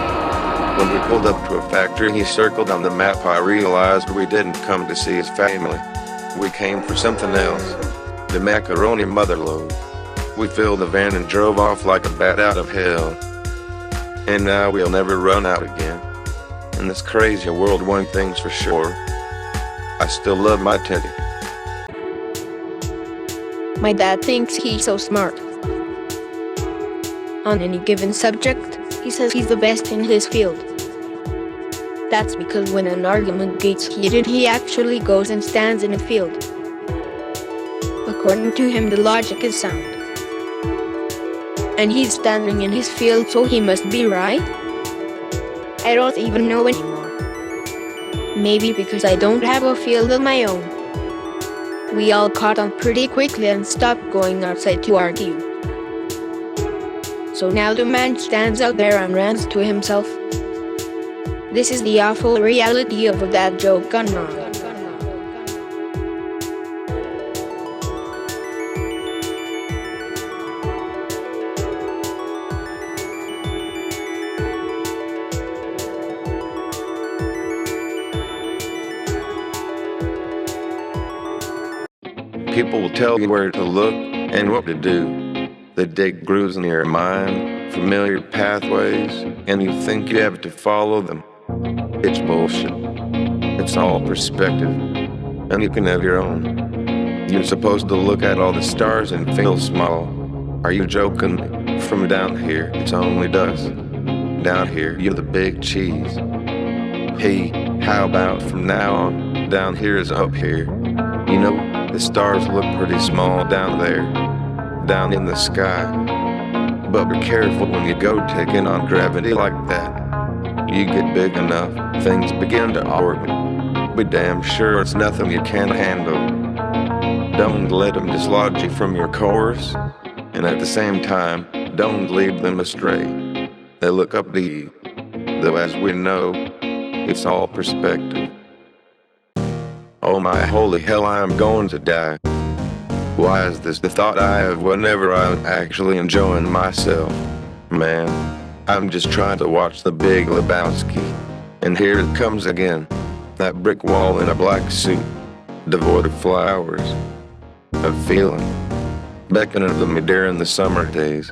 G: When we pulled up to a factory he circled on the map, I realized we didn't come to see his family. We came for something else. The macaroni motherlode. We filled the van and drove off like a bat out of hell. And now we'll never run out again. In this crazy world, one thing's for sure. I still love my Teddy.
I: My dad thinks he's so smart. On any given subject, he says he's the best in his field. That's because when an argument gets heated, he actually goes and stands in a field. According to him, the logic is sound. And he's standing in his field, so he must be right? I don't even know anymore. Maybe because I don't have a field of my own. We all caught on pretty quickly and stopped going outside to argue. So now the man stands out there and rants to himself. This is the awful reality of a dad joke gone wrong.
G: People will tell you where to look and what to do. They dig grooves in your mind, familiar pathways, and you think you have to follow them. It's bullshit. It's all perspective, and you can have your own. You're supposed to look at all the stars and feel small. Are you joking? From down here, it's only dust. Down here, you're the big cheese. Hey, how about from now on, down here is up here? You know, the stars look pretty small down there, down in the sky. But be careful when you go taking on gravity like that. You get big enough, things begin to orbit. Be damn sure it's nothing you can't handle. Don't let them dislodge you from your course, and at the same time, don't lead them astray. They look up to you, though as we know, it's all perspective. Oh my holy hell, I am going to die. Why is this the thought I have whenever I'm actually enjoying myself? Man, I'm just trying to watch The Big Lebowski. And here it comes again. That brick wall in a black suit, devoid of flowers. A feeling, beckoning to me during the summer days.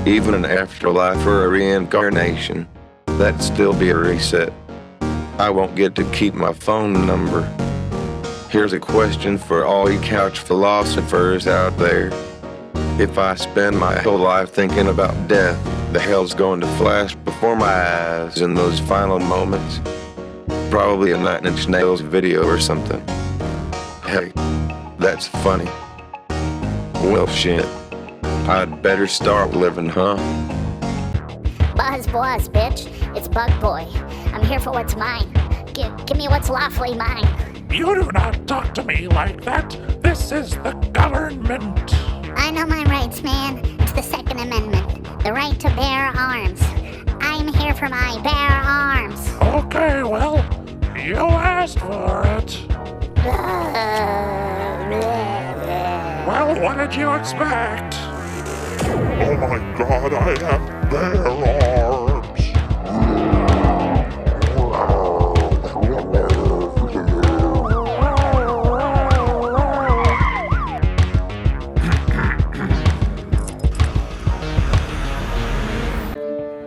G: Even an afterlife or a reincarnation, that'd still be a reset. I won't get to keep my phone number. Here's a question for all you couch philosophers out there. If I spend my whole life thinking about death, the hell's going to flash before my eyes in those final moments? Probably a 9 Inch Nails video or something. Hey, that's funny. Well, shit. I'd better start living, huh?
Q: Buzz, bitch. It's Bug Boy. I'm here for what's mine. Give me what's lawfully mine.
J: You do not talk to me like that. This is the government.
Q: I know my rights, man. It's the Second Amendment. The right to bear arms. I'm here for my bare arms.
J: Okay, well, you asked for it. Well, what did you expect?
R: Oh my god, I have bare arms.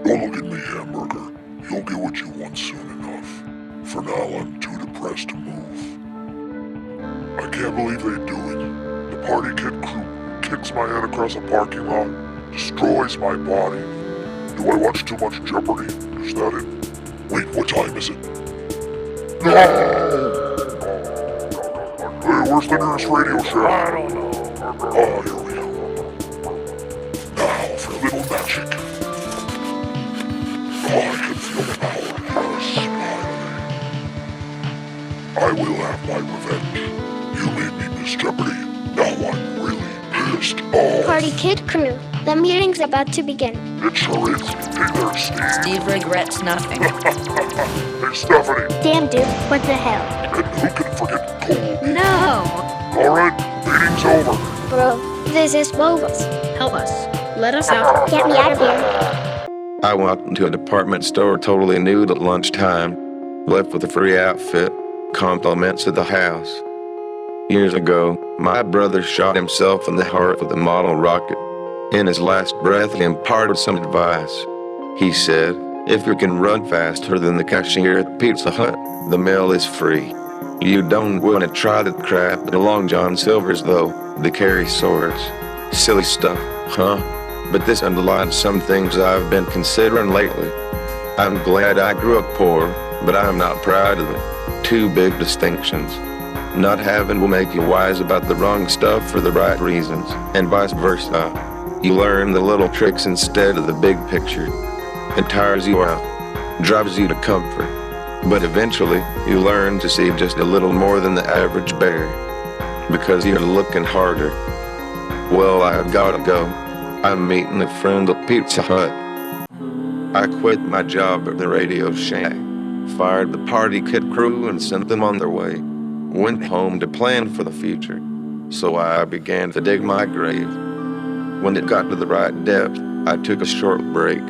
R: Don't look at me, hamburger. You'll get what you want soon enough. For now, I'm too depressed to move. I can't believe they do it. The party kid crew kicks my head across a parking lot, destroys my body. Do I watch too much Jeopardy? Is that it? Wait, what time is it? No! Hey, where's the nearest Radio Shack?
J: I don't know.
R: Ah, here we go. Now for a little magic. Oh, I can feel the power of her smiling. I will have my revenge. You made me miss Jeopardy. Now I'm really pissed off.
H: Party Kid Crew. The meeting's about to begin.
R: It sure is. Hey there, Steve.
F: Steve regrets nothing.
R: Hey, Stephanie.
H: Damn, dude, what the hell?
R: And who can forget Cole?
F: No!
R: Alright, meeting's over.
H: Bro, this is bogus.
I: Help us. Let us out.
H: Get me out of here.
G: I walked into a department store totally nude at lunchtime, left with a free outfit, compliments of the house. Years ago, my brother shot himself in the heart with a model rocket. In his last breath, he imparted some advice. He said, if you can run faster than the cashier at Pizza Hut, the meal is free. You don't want to try the crap at Long John Silver's though, they carry swords. Silly stuff, huh? But this underlines some things I've been considering lately. I'm glad I grew up poor, but I'm not proud of it. Two big distinctions. Not having will make you wise about the wrong stuff for the right reasons, and vice versa. You learn the little tricks instead of the big picture. It tires you out, drives you to comfort. But eventually, you learn to see just a little more than the average bear. Because you're looking harder. Well, I've gotta go. I'm meeting a friend at Pizza Hut. I quit my job at the Radio Shack, fired the party kit crew and sent them on their way. Went home to plan for the future, so I began to dig my grave. When it got to the right depth, I took a short break,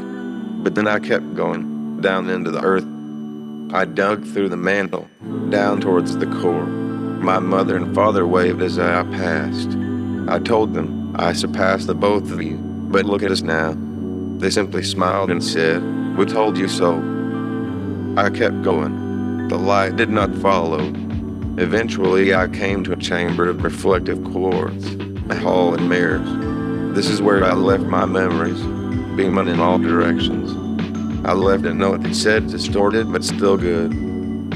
G: but then I kept going, down into the earth. I dug through the mantle, down towards the core. My mother and father waved as I passed. I told them I surpassed the both of you, but look at us now. They simply smiled and said, we told you so. I kept going. The light did not follow. Eventually, I came to a chamber of reflective quartz, a hall and mirrors. This is where I left my memories, beaming in all directions. I left a note that said distorted but still good.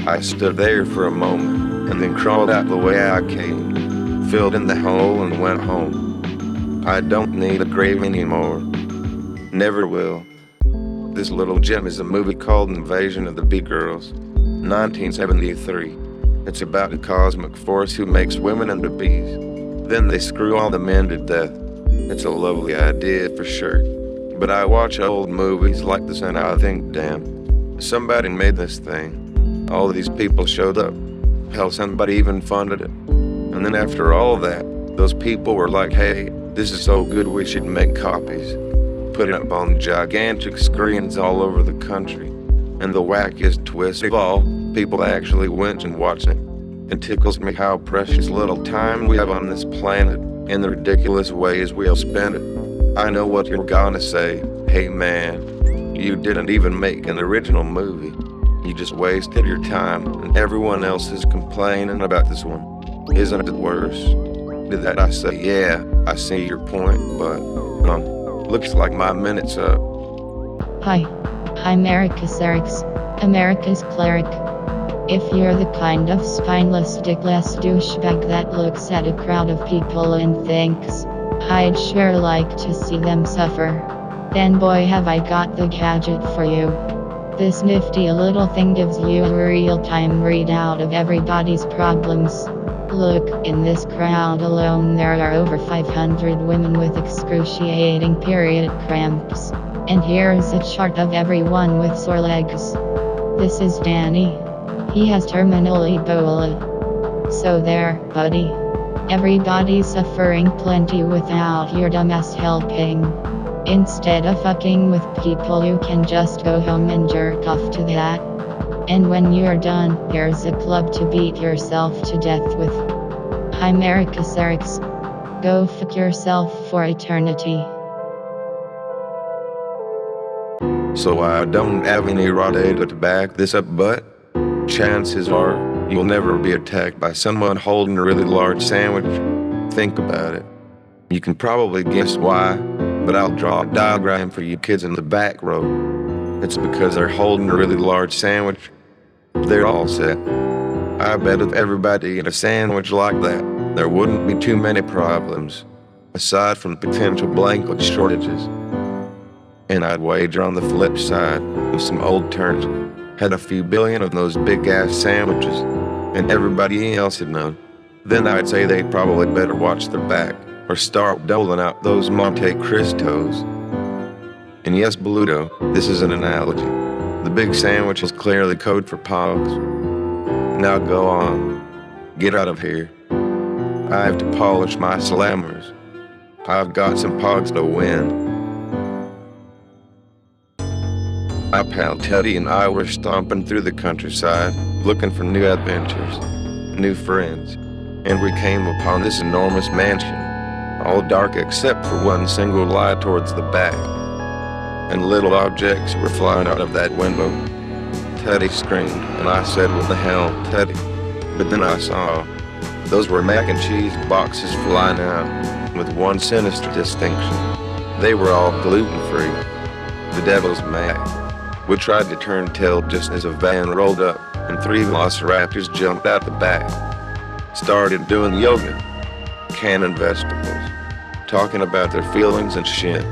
G: I stood there for a moment, and then crawled out the way I came, filled in the hole and went home. I don't need a grave anymore. Never will. This little gem is a movie called Invasion of the Bee Girls, 1973. It's about a cosmic force who makes women into bees. Then they screw all the men to death. It's a lovely idea for sure. But I watch old movies like this and I think, damn, somebody made this thing. All these people showed up. Hell, somebody even funded it. And then after all that, those people were like, hey, this is so good we should make copies. Put it up on gigantic screens all over the country. And the wackiest twist of all, people actually went and watched it. It tickles me how precious little time we have on this planet and the ridiculous ways we'll spend it. I know what you're gonna say. Hey man, you didn't even make an original movie. You just wasted your time and everyone else is complaining about this one. Isn't it worse? To that I say, yeah, I see your point, but looks like my minute's up.
A: Hi, I'm Ericus Erix, America's cleric. If you're the kind of spineless, dickless douchebag that looks at a crowd of people and thinks, I'd sure like to see them suffer, then boy have I got the gadget for you. This nifty little thing gives you a real-time readout of everybody's problems. Look, in this crowd alone there are over 500 women with excruciating period cramps. And here's a chart of everyone with sore legs. This is Danny. He has terminal Ebola. So there, buddy. Everybody's suffering plenty without your dumbass helping. Instead of fucking with people, you can just go home and jerk off to that. And when you're done, here's a club to beat yourself to death with. I'm Ericus Erix. Go fuck yourself for eternity.
G: So I don't have any raw data to back this up, but chances are you'll never be attacked by someone holding a really large sandwich. Think about it. You can probably guess why, but I'll draw a diagram for you kids in the back row. It's because they're holding a really large sandwich. They're all set. I bet if everybody ate a sandwich like that, there wouldn't be too many problems, aside from potential blanket shortages. And I'd wager on the flip side, if some old turns had a few billion of those big-ass sandwiches, and everybody else had none, then I'd say they'd probably better watch their back, or start doling out those Monte Cristos. And yes, Bluto, this is an analogy. The big sandwich is clearly code for pogs. Now go on. Get out of here. I have to polish my slammers. I've got some pogs to win. My pal Teddy and I were stomping through the countryside, looking for new adventures, new friends, and we came upon this enormous mansion, all dark except for one single light towards the back, and little objects were flying out of that window. Teddy screamed, and I said, "What the hell, Teddy?" But then I saw those were mac and cheese boxes flying out, with one sinister distinction. They were all gluten-free. The devil's mac. We tried to turn tail just as a van rolled up, and 3 velociraptors jumped out the back. Started doing yoga, canning vegetables, talking about their feelings and shit.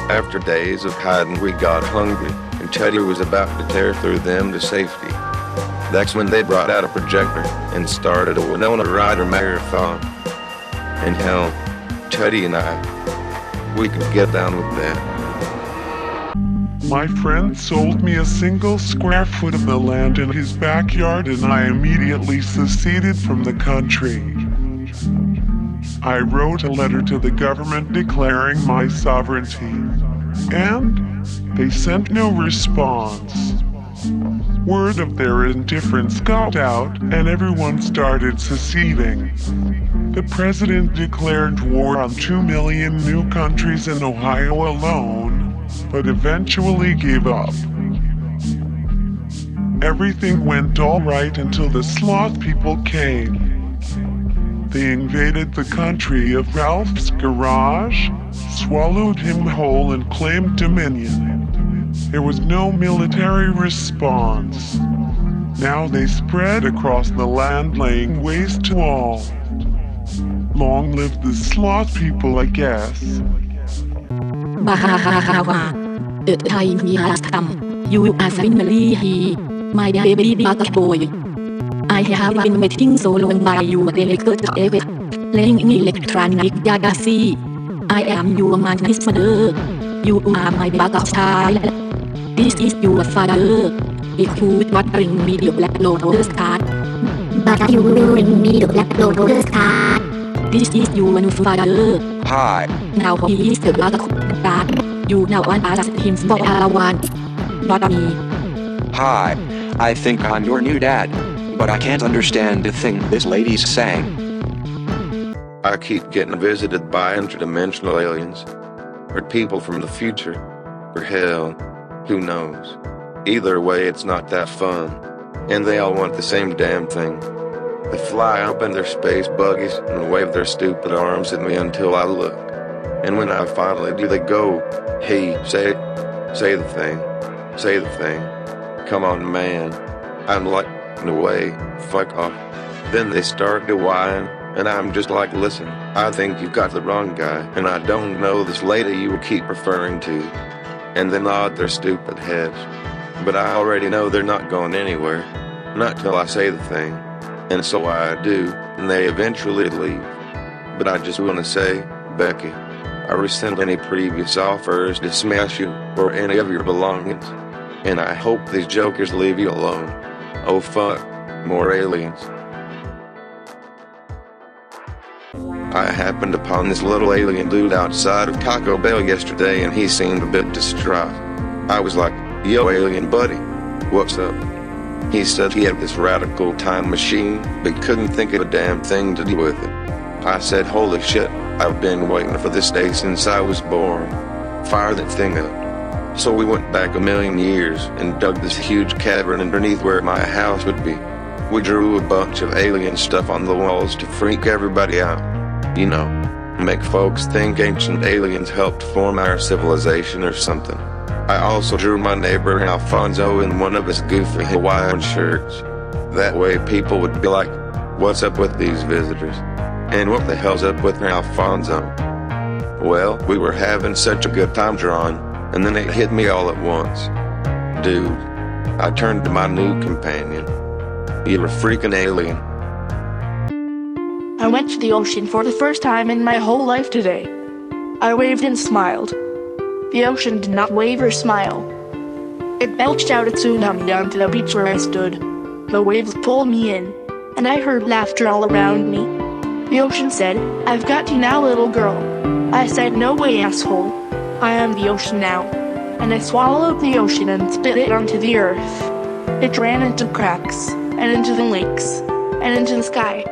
G: After days of hiding, we got hungry, and Teddy was about to tear through them to safety. That's when they brought out a projector and started a Winona Ryder marathon. And hell, Teddy and I, we could get down with that.
R: My friend sold me a single square foot of the land in his backyard, and I immediately seceded from the country. I wrote a letter to the government declaring my sovereignty, and they sent no response. Word of their indifference got out, and everyone started seceding. The president declared war on 2 million new countries in Ohio alone, but eventually gave up. Everything went all right until the sloth people came. They invaded the country of Ralph's garage, swallowed him whole, and claimed dominion. There was no military response. Now they spread across the land, laying waste to all. Long live the sloth people, I guess.
S: The time he has come. You are finally my baby bug boy. I have been waiting so long by your delicate ever, playing electronic galaxy. I am your man's mother. You are my bug child. This is your father. It could not bring me the black lotus card. But you will bring me the black lotus card. This is your new father.
T: Hi.
S: Now he is the bug card. You now want us him for our one. Not me.
T: Hi. I think I'm your new dad. But I can't understand the thing this lady's saying.
G: I keep getting visited by interdimensional aliens, or people from the future, or hell, who knows. Either way, it's not that fun, and they all want the same damn thing. They fly up in their space buggies and wave their stupid arms at me until I look, and when I finally do, they go, "Hey, say the thing, say the thing. Come on, man." I'm like, "No way, fuck off." Then they start to whine, and I'm just like, "Listen, I think you've got the wrong guy, and I don't know this lady you will keep referring to." And they nod their stupid heads. But I already know they're not going anywhere, not till I say the thing. And so I do, and they eventually leave. But I just want to say, Becky, I rescind any previous offers to smash you or any of your belongings. And I hope these jokers leave you alone. Oh fuck, more aliens. I happened upon this little alien dude outside of Taco Bell yesterday, and he seemed a bit distraught. I was like, "Yo, alien buddy, what's up?" He said he had this radical time machine, but couldn't think of a damn thing to do with it. I said, "Holy shit, I've been waiting for this day since I was born. Fire that thing up." So we went back 1,000,000 years and dug this huge cavern underneath where my house would be. We drew a bunch of alien stuff on the walls to freak everybody out. You know, make folks think ancient aliens helped form our civilization or something. I also drew my neighbor Alfonso in one of his goofy Hawaiian shirts. That way people would be like, "What's up with these visitors? And what the hell's up with Alfonso?" Well, we were having such a good time drawing, and then it hit me all at once. Dude, I turned to my new companion. You're a freaking alien.
C: I went to the ocean for the first time in my whole life today. I waved and smiled. The ocean did not wave or smile. It belched out a tsunami onto the beach where I stood. The waves pulled me in, and I heard laughter all around me. The ocean said, "I've got you now, little girl." I said, "No way, asshole. I am the ocean now." And I swallowed the ocean and spit it onto the earth. It ran into cracks, and into the lakes, and into the sky.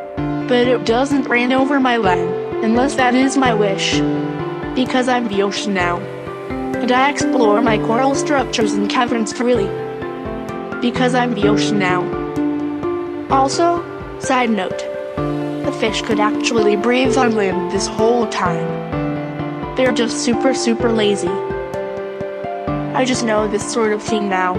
C: But it doesn't rain over my land, unless that is my wish. Because I'm the ocean now. And I explore my coral structures and caverns freely. Because I'm the ocean now. Also, side note, the fish could actually breathe on land this whole time. They're just super lazy. I just know this sort of thing now.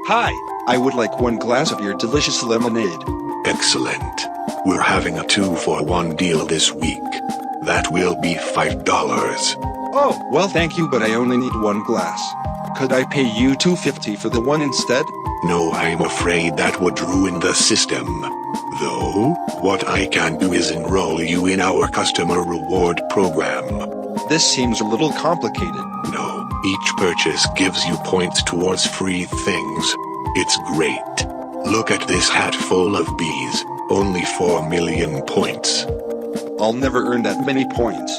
T: Hi, I would like 1 glass of your delicious lemonade.
D: Excellent. We're having a 2-for-1 deal this week. That will be $5.
T: Oh, well thank you, but I only need 1 glass. Could I pay you $2.50 for the one instead?
D: No, I'm afraid that would ruin the system. Though, what I can do is enroll you in our customer reward program.
T: This seems a little complicated.
D: No, each purchase gives you points towards free things. It's great. Look at this hat full of bees. Only 4 million points.
T: I'll never earn that many points.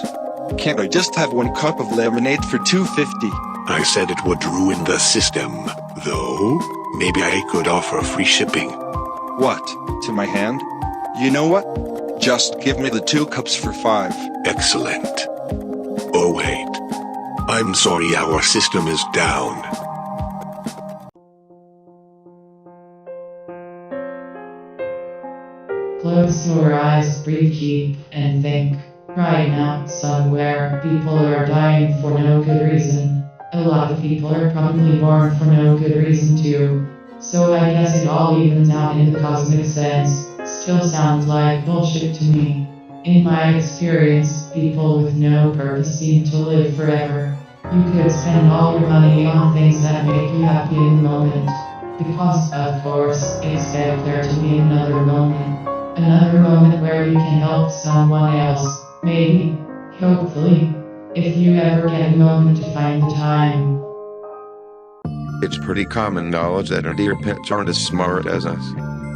T: Can't I just have 1 cup of lemonade for $2.50?
D: I said it would ruin the system. Though, maybe I could offer free shipping.
T: What? To my hand? You know what? Just give me the 2 cups for $5.
D: Excellent. Oh wait. I'm sorry, our system is down.
A: Close your eyes, breathe deep, and think. Right now, somewhere, people are dying for no good reason. A lot of people are probably born for no good reason too. So I guess it all evens out in the cosmic sense. Still sounds like bullshit to me. In my experience, people with no purpose seem to live forever. You could spend all your money on things that make you happy in the moment. Because, of course, expect there to be another moment. Another moment where you can help someone else. Maybe. Hopefully. If you ever get a moment to find the time.
G: It's pretty common knowledge that our dear pets aren't as smart as us.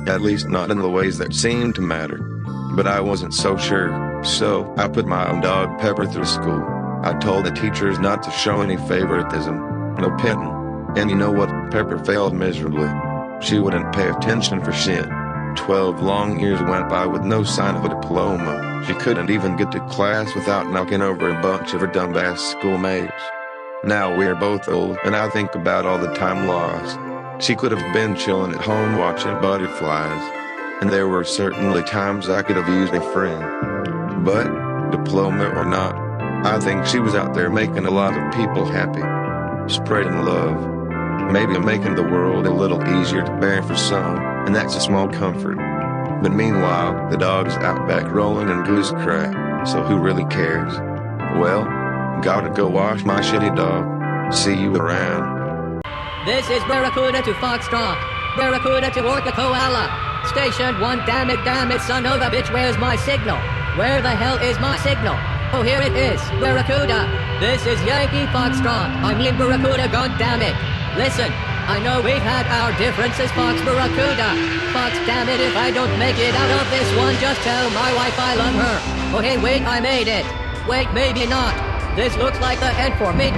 G: At least not in the ways that seem to matter. But I wasn't so sure, so I put my own dog Pepper through school. I told the teachers not to show any favoritism, no petting. And you know what? Pepper failed miserably. She wouldn't pay attention for shit. 12 long years went by with no sign of a diploma. She couldn't even get to class without knocking over a bunch of her dumbass schoolmates. Now we're both old, and I think about all the time lost. She could have been chilling at home watching butterflies. And there were certainly times I could have used a friend. But, diploma or not, I think she was out there making a lot of people happy. Spreading love. Maybe making the world a little easier to bear for some, and that's a small comfort. But meanwhile, the dog's out back rolling in goose crap, so who really cares? Well, gotta go wash my shitty dog. See you around.
U: This is Barracuda to Foxtrot. Barracuda to Orca Koala. Station 1, damn it, son of a bitch, where's my signal? Where the hell is my signal? Oh, here it is, Barracuda. This is Yankee Foxtrot. I mean Barracuda, goddammit. Listen, I know we've had our differences, Fox Barracuda. Fox, damn it, if I don't make it out of this one, just tell my wife I love her. Oh, hey, wait, I made it. Wait, maybe not. This looks like the end for me.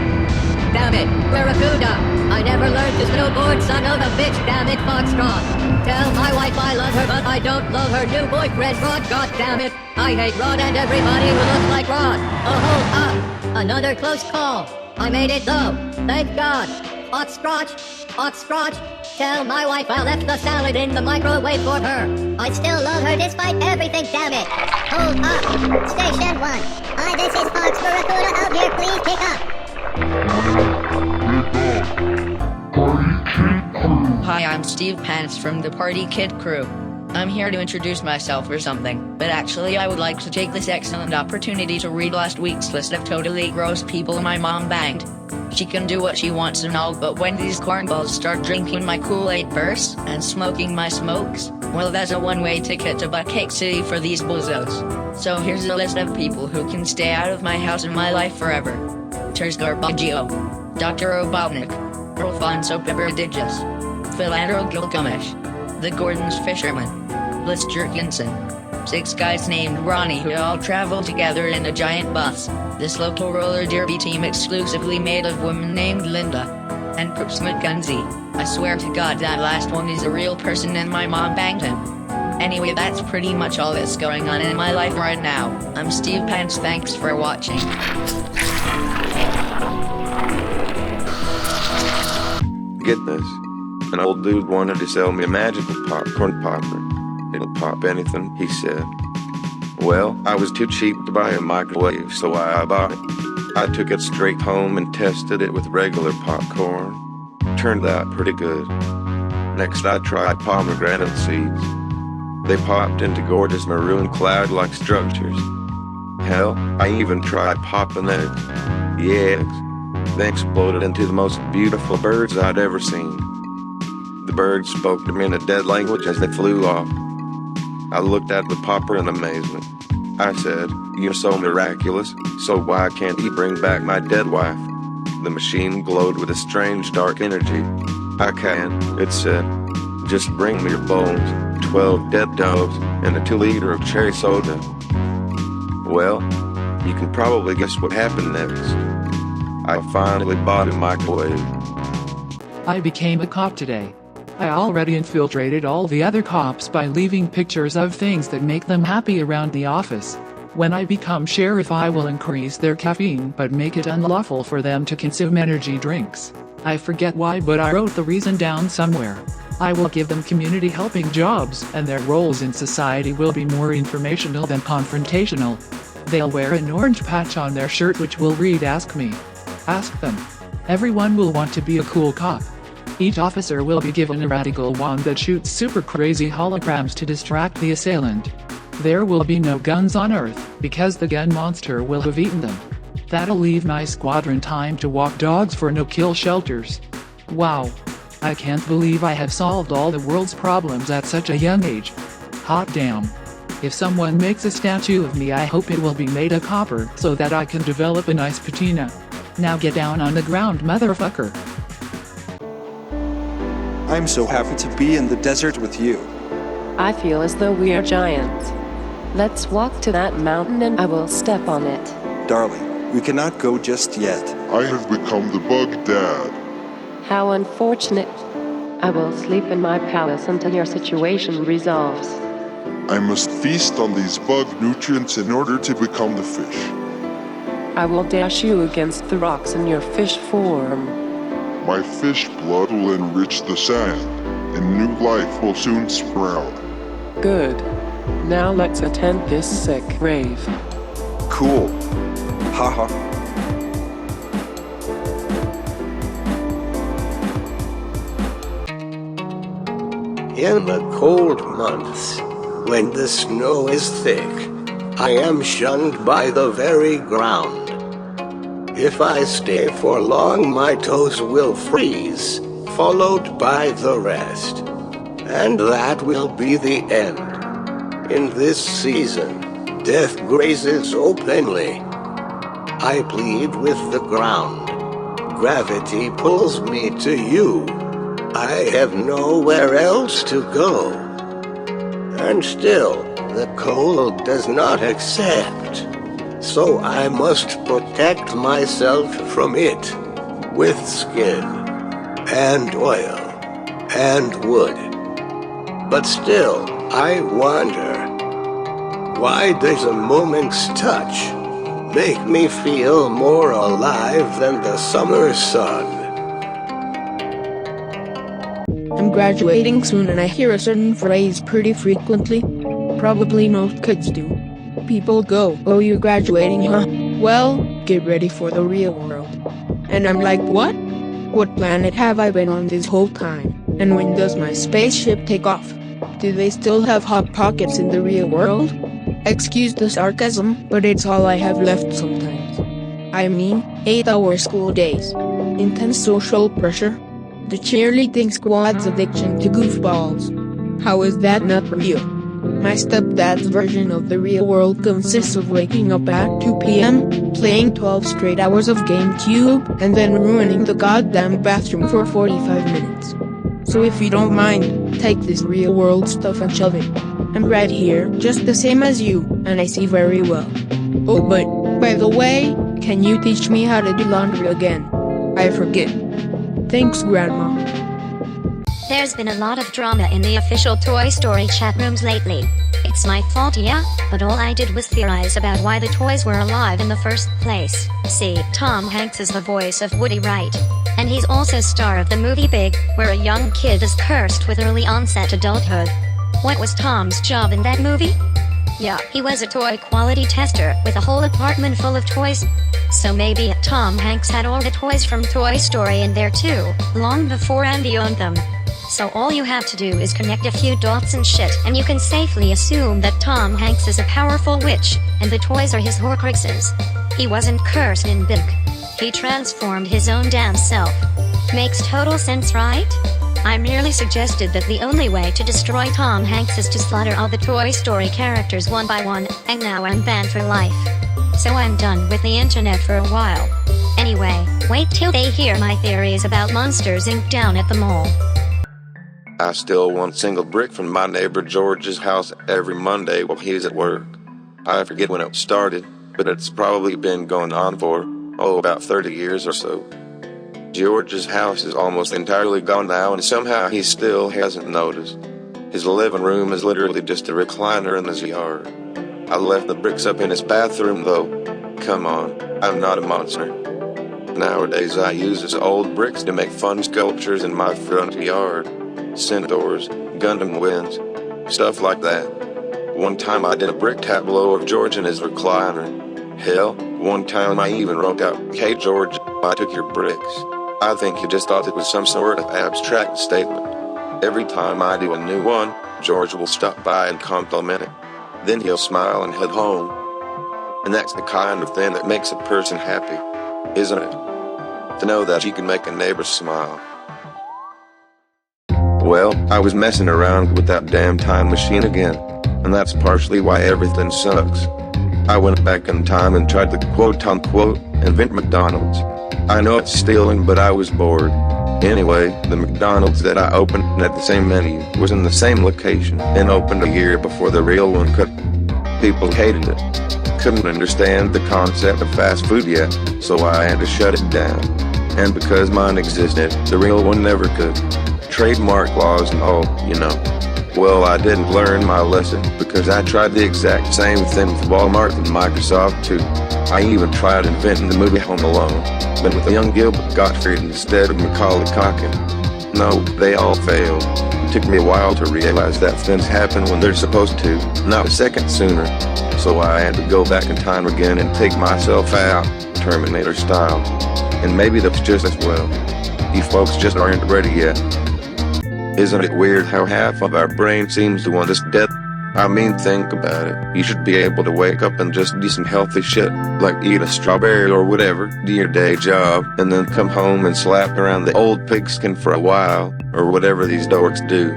U: Damn it, Barracuda. I never learned to snowboard, son of a bitch, damn it, Foxtrot. Tell my wife I love her, but I don't love her new boyfriend, Rod, god damn it. I hate Rod and everybody who looks like Rod. Oh, hold up. Another close call. I made it though. Thank God. Foxtrot. Tell my wife I left the salad in the microwave for her.
Q: I still love her despite everything, damn it. Hold up. Station 1. Hi, this is Fox Barracuda out here, please pick up.
F: Hi, I'm Steve Pants from the Party Kid Crew. I'm here to introduce myself or something, but actually I would like to take this excellent opportunity to read last week's list of totally gross people my mom banged. She can do what she wants and all, but when these cornballs start drinking my Kool-Aid bursts and smoking my smokes, well, that's a one-way ticket to Buckcake City for these bozos. So here's a list of people who can stay out of my house and my life forever. Tersgar Baggio, Dr. Obavnik, Alfonso Pepperdigius, Philandro Gilgamesh, The Gordon's Fisherman, Bliss Jerkinson, 6 guys named Ronnie who all travel together in a giant bus. This local roller derby team exclusively made of women named Linda and Poops McGunsey. I swear to God that last one is a real person and my mom banged him. Anyway, that's pretty much all that's going on in my life right now. I'm Steve Pants, thanks for watching.
G: Get this. An old dude wanted to sell me a magical popcorn popper. It'll pop anything, he said. Well, I was too cheap to buy a microwave, so I bought it. I took it straight home and tested it with regular popcorn. Turned out pretty good. Next I tried pomegranate seeds. They popped into gorgeous maroon cloud-like structures. Hell, I even tried popping eggs. Yeah, eggs. They exploded into the most beautiful birds I'd ever seen. The birds spoke to me in a dead language as they flew off. I looked at the popper in amazement. I said, "You're so miraculous, so why can't you bring back my dead wife?" The machine glowed with a strange dark energy. "I can," it said. "Just bring me your bones, 12 dead doves, and a 2-liter of cherry soda." Well, you can probably guess what happened next. I finally bought a microwave.
K: I became a cop today. I already infiltrated all the other cops by leaving pictures of things that make them happy around the office. When I become sheriff, I will increase their caffeine but make it unlawful for them to consume energy drinks. I forget why, but I wrote the reason down somewhere. I will give them community helping jobs, and their roles in society will be more informational than confrontational. They'll wear an orange patch on their shirt which will read "Ask Me." Ask them. Everyone will want to be a cool cop. Each officer will be given a radical wand that shoots super crazy holograms to distract the assailant. There will be no guns on Earth, because the gun monster will have eaten them. That'll leave my squadron time to walk dogs for no-kill shelters. Wow. I can't believe I have solved all the world's problems at such a young age. Hot damn. If someone makes a statue of me, I hope it will be made of copper so that I can develop a nice patina. Now get down on the ground, motherfucker.
V: I'm so happy to be in the desert with you.
W: I feel as though we are giants. Let's walk to that mountain and I will step on it.
V: Darling, we cannot go just yet.
R: I have become the bug dad.
W: How unfortunate. I will sleep in my palace until your situation resolves.
R: I must feast on these bug nutrients in order to become the fish.
W: I will dash you against the rocks in your fish form.
R: My fish blood will enrich the sand, and new life will soon sprout.
W: Good. Now let's attend this sick rave.
V: Cool. Haha.
X: In the cold months, when the snow is thick, I am shunned by the very ground. If I stay for long, my toes will freeze, followed by the rest. And that will be the end. In this season, death grazes openly. I plead with the ground. Gravity pulls me to you. I have nowhere else to go. And still, the cold does not accept. So I must protect myself from it with skin and oil and wood. But still, I wonder, why does a moment's touch make me feel more alive than the summer sun?
I: I'm graduating soon and I hear a certain phrase pretty frequently. Probably most kids do. People go, "Oh, you're graduating, huh? Well, get ready for the real world." And I'm like, what? What planet have I been on this whole time? And when does my spaceship take off? Do they still have hot pockets in the real world? Excuse the sarcasm, but it's all I have left sometimes. I mean, 8-hour school days.
B: intense social pressure, the cheerleading squad's addiction to goofballs. How is that not real? My stepdad's version of the real world consists of waking up at 2 p.m., playing 12 straight hours of GameCube, and then ruining the goddamn bathroom for 45 minutes. So if you don't mind, take this real world stuff and shove it. I'm right here, just the same as you, and I see very well. Oh, but, by the way, can you teach me how to do laundry again? I forget. Thanks, Grandma.
L: There's been a lot of drama in the official Toy Story chat rooms lately. It's my fault, yeah, but all I did was theorize about why the toys were alive in the first place. See, Tom Hanks is the voice of Woody, right? And he's also star of the movie Big, where a young kid is cursed with early onset adulthood. What was Tom's job in that movie? Yeah, he was a toy quality tester with a whole apartment full of toys. So maybe Tom Hanks had all the toys from Toy Story in there too, long before Andy owned them. So all you have to do is connect a few dots and shit, and you can safely assume that Tom Hanks is a powerful witch, and the toys are his Horcruxes. He wasn't cursed in Big. He transformed his own damn self. Makes total sense, right? I merely suggested that the only way to destroy Tom Hanks is to slaughter all the Toy Story characters one by one, and now I'm banned for life. So I'm done with the internet for a while. Anyway, wait till they hear my theories about Monsters Inc. down at the mall.
G: I steal one single brick from my neighbor George's house every Monday while he's at work. I forget when it started, but it's probably been going on for, about 30 years or so. George's house is almost entirely gone now, and somehow he still hasn't noticed. His living room is literally just a recliner in his yard. I left the bricks up in his bathroom though. Come on, I'm not a monster. Nowadays I use his old bricks to make fun sculptures in my front yard. Centaurs, Gundam Winds, stuff like that. One time I did a brick tableau of George in his recliner. Hell, one time I even wrote out, "Hey George, I took your bricks." I think he just thought it was some sort of abstract statement. Every time I do a new one, George will stop by and compliment it. Then he'll smile and head home. And that's the kind of thing that makes a person happy, isn't it? To know that you can make a neighbor smile. Well, I was messing around with that damn time machine again, and that's partially why everything sucks. I went back in time and tried to quote-unquote invent McDonald's. I know it's stealing, but I was bored. Anyway, the McDonald's that I opened at the same menu was in the same location and opened a year before the real one could. People hated it. Couldn't understand the concept of fast food yet, so I had to shut it down. And because mine existed, the real one never could. Trademark laws and all, you know. Well, I didn't learn my lesson because I tried the exact same thing with Walmart and Microsoft too. I even tried inventing the movie Home Alone, but with a young Gilbert Gottfried instead of Macaulay Culkin. No, they all failed. It took me a while to realize that things happen when they're supposed to, not a second sooner. So I had to go back in time again and take myself out, Terminator style. And maybe that's just as well. You folks just aren't ready yet. Isn't it weird how half of our brain seems to want us dead? I mean, think about it. You should be able to wake up and just do some healthy shit, like eat a strawberry or whatever, do your day job, and then come home and slap around the old pigskin for a while, or whatever these dorks do.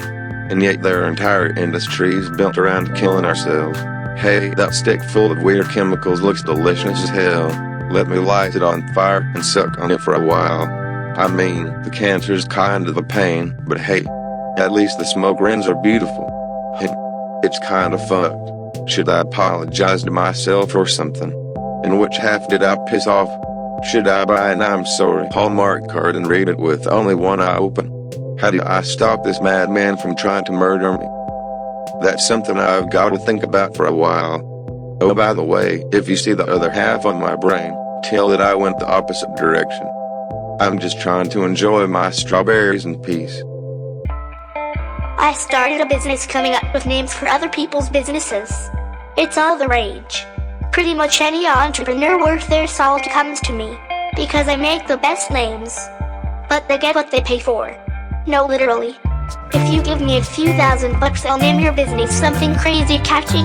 G: And yet there are entire industries built around killing ourselves. Hey, that stick full of weird chemicals looks delicious as hell. Let me light it on fire and suck on it for a while. I mean, the cancer's kind of a pain, but hey, at least the smoke rings are beautiful. It's kind of fucked. Should I apologize to myself or something? And which half did I piss off? Should I buy an I'm sorry Hallmark card and read it with only one eye open? How do I stop this madman from trying to murder me? That's something I've got to think about for a while. Oh, by the way, if you see the other half on my brain, tell it I went the opposite direction. I'm just trying to enjoy my strawberries in peace.
H: I started a business coming up with names for other people's businesses. It's all the rage. Pretty much any entrepreneur worth their salt comes to me, because I make the best names. But they get what they pay for. No, literally. If you give me a few $1,000, I'll name your business something crazy catchy.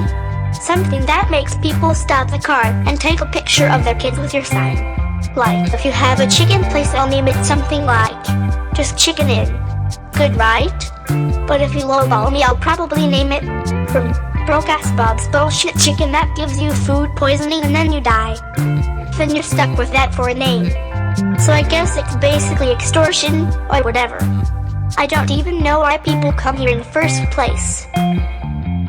H: Something that makes people stop the car and take a picture of their kids with your sign. Like, if you have a chicken place, I'll name it something like just Chicken Inn. Good, right? But if you lowball me, I'll probably name it from Broke Ass Bob's Bullshit Chicken that gives you food poisoning and then you die. Then you're stuck with that for a name. So I guess it's basically extortion, or whatever. I don't even know why people come here in the first place.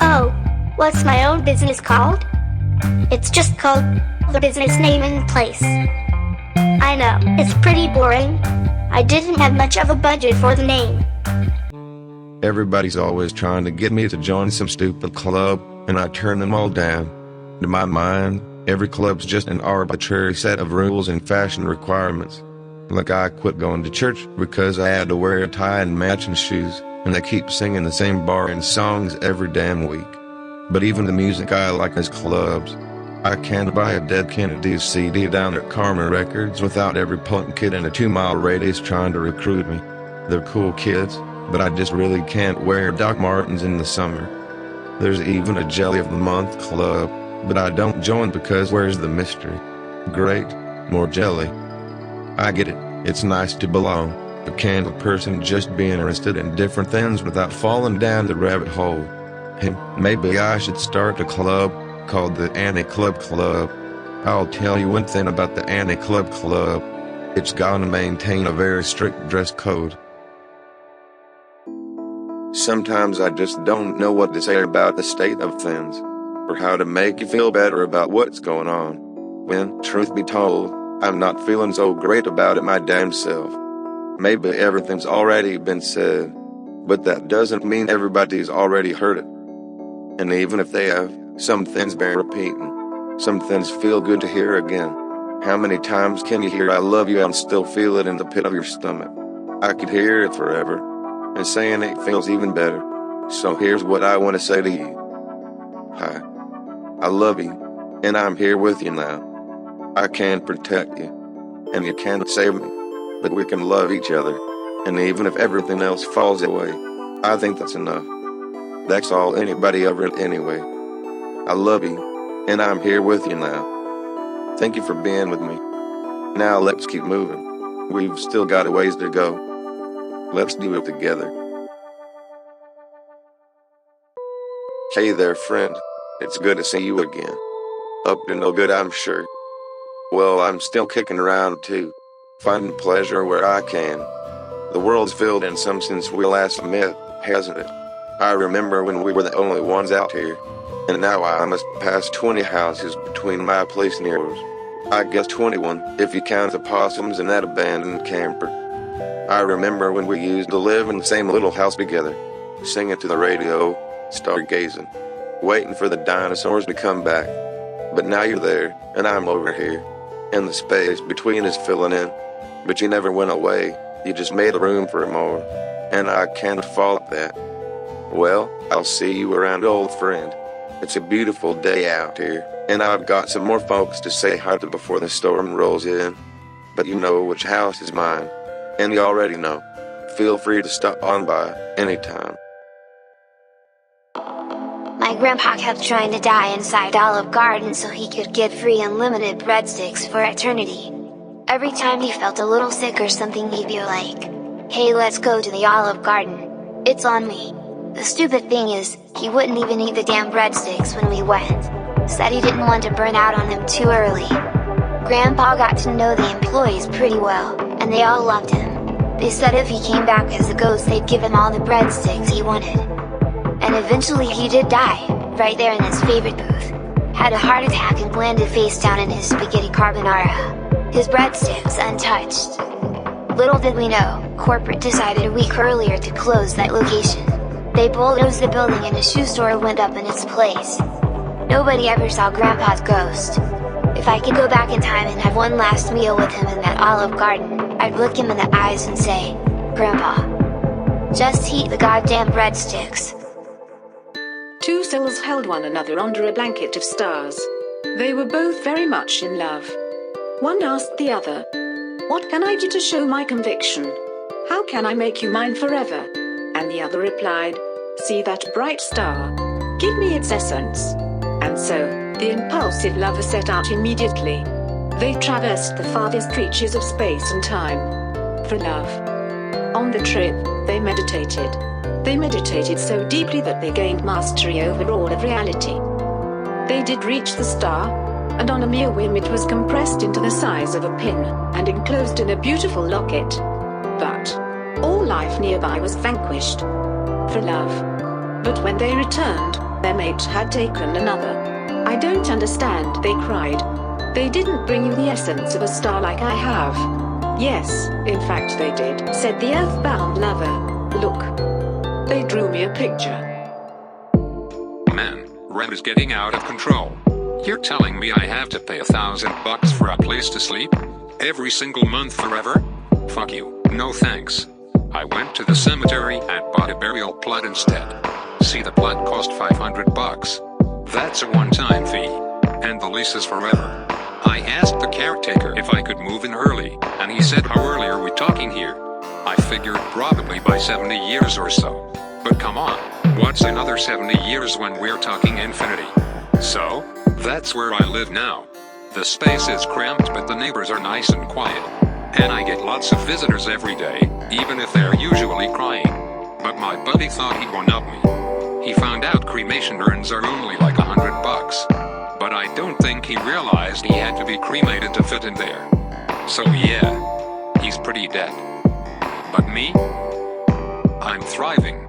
H: Oh, what's my own business called? It's just called The Business Name and Place. I know, it's pretty boring. I didn't have much of a budget for the name.
G: Everybody's always trying to get me to join some stupid club, and I turn them all down. To my mind, every club's just an arbitrary set of rules and fashion requirements. Like I quit going to church because I had to wear a tie and matching shoes, and they keep singing the same bar and songs every damn week. But even the music I like is clubs. I can't buy a Dead Kennedys CD down at Karma Records without every punk kid in a 2-mile radius trying to recruit me. They're cool kids, but I just really can't wear Doc Martens in the summer. There's even a Jelly of the Month club, but I don't join because where's the mystery? Great, more jelly. I get it, it's nice to belong, but can't a person just be interested in different things without falling down the rabbit hole? Hey, maybe I should start a club called the Anti-Club Club. I'll tell you one thing about the Anti-Club Club. It's gonna maintain a very strict dress code. Sometimes I just don't know what to say about the state of things, or how to make you feel better about what's going on, when, truth be told, I'm not feeling so great about it my damn self. Maybe everything's already been said, but that doesn't mean everybody's already heard it. And even if they have, some things bear repeating. Some things feel good to hear again. How many times can you hear I love you and still feel it in the pit of your stomach? I could hear it forever, and saying it feels even better. So here's what I want to say to you. Hi. I love you, and I'm here with you now. I can't protect you, and you can't save me, but we can love each other, and even if everything else falls away, I think that's enough. That's all anybody ever anyway. I love you, and I'm here with you now. Thank you for being with me. Now let's keep moving. We've still got a ways to go. Let's do it together. Hey there, friend. It's good to see you again. Up to no good, I'm sure. Well, I'm still kicking around too, finding pleasure where I can. The world's filled in some since we last met, hasn't it? I remember when we were the only ones out here, and now I must pass 20 houses between my place and yours. I guess 21, if you count the possums in that abandoned camper. I remember when we used to live in the same little house together, singing to the radio, stargazing, waiting for the dinosaurs to come back. But now you're there, and I'm over here, and the space between is filling in. But you never went away, you just made room for more, and I can't fault that. Well, I'll see you around, old friend. It's a beautiful day out here, and I've got some more folks to say hi to before the storm rolls in. But you know which house is mine, and you already know. Feel free to stop on by anytime.
L: My grandpa kept trying to die inside Olive Garden so he could get free unlimited breadsticks for eternity. Every time he felt a little sick or something, he'd be like, "Hey, let's go to the Olive Garden. It's on me." The stupid thing is, he wouldn't even eat the damn breadsticks when we went. Said he didn't want to burn out on them too early. Grandpa got to know the employees pretty well, and they all loved him. They said if he came back as a ghost, they'd give him all the breadsticks he wanted. And eventually he did die, right there in his favorite booth. Had a heart attack and landed face down in his spaghetti carbonara. His breadsticks untouched. Little did we know, corporate decided a week earlier to close that location. They bulldozed the building and a shoe store went up in its place. Nobody ever saw Grandpa's ghost. If I could go back in time and have one last meal with him in that Olive Garden, I'd look him in the eyes and say, "Grandpa, just eat the goddamn breadsticks."
E: Two souls held one another under a blanket of stars. They were both very much in love. One asked the other, "What can I do to show my conviction? How can I make you mine forever?" And the other replied, "See that bright star? Give me its essence." And so, the impulsive lover set out immediately. They traversed the farthest reaches of space and time. For love. On the trip, they meditated. They meditated so deeply that they gained mastery over all of reality. They did reach the star, and on a mere whim it was compressed into the size of a pin, and enclosed in a beautiful locket. But all life nearby was vanquished. For love. But when they returned, their mate had taken another. I don't understand, they cried. They didn't bring you the essence of a star like I have. Yes, in fact they did, said the earthbound lover. Look. They drew me a picture.
M: Man, rent is getting out of control. You're telling me I have to pay $1,000 for a place to sleep? Every single month forever? Fuck you, no thanks. I went to the cemetery and bought a burial plot instead. See, the plot cost $500. That's a one-time fee. And the lease is forever. I asked the caretaker if I could move in early, and he said, how early are we talking here? I figured probably by 70 years or so. But come on, what's another 70 years when we're talking infinity? So, that's where I live now. The space is cramped, but the neighbors are nice and quiet. And I get lots of visitors every day, even if they're usually crying. But my buddy thought he'd one-up me. He found out cremation urns are only like $100. But I don't think he realized he had to be cremated to fit in there. So yeah, he's pretty dead. But me? I'm thriving.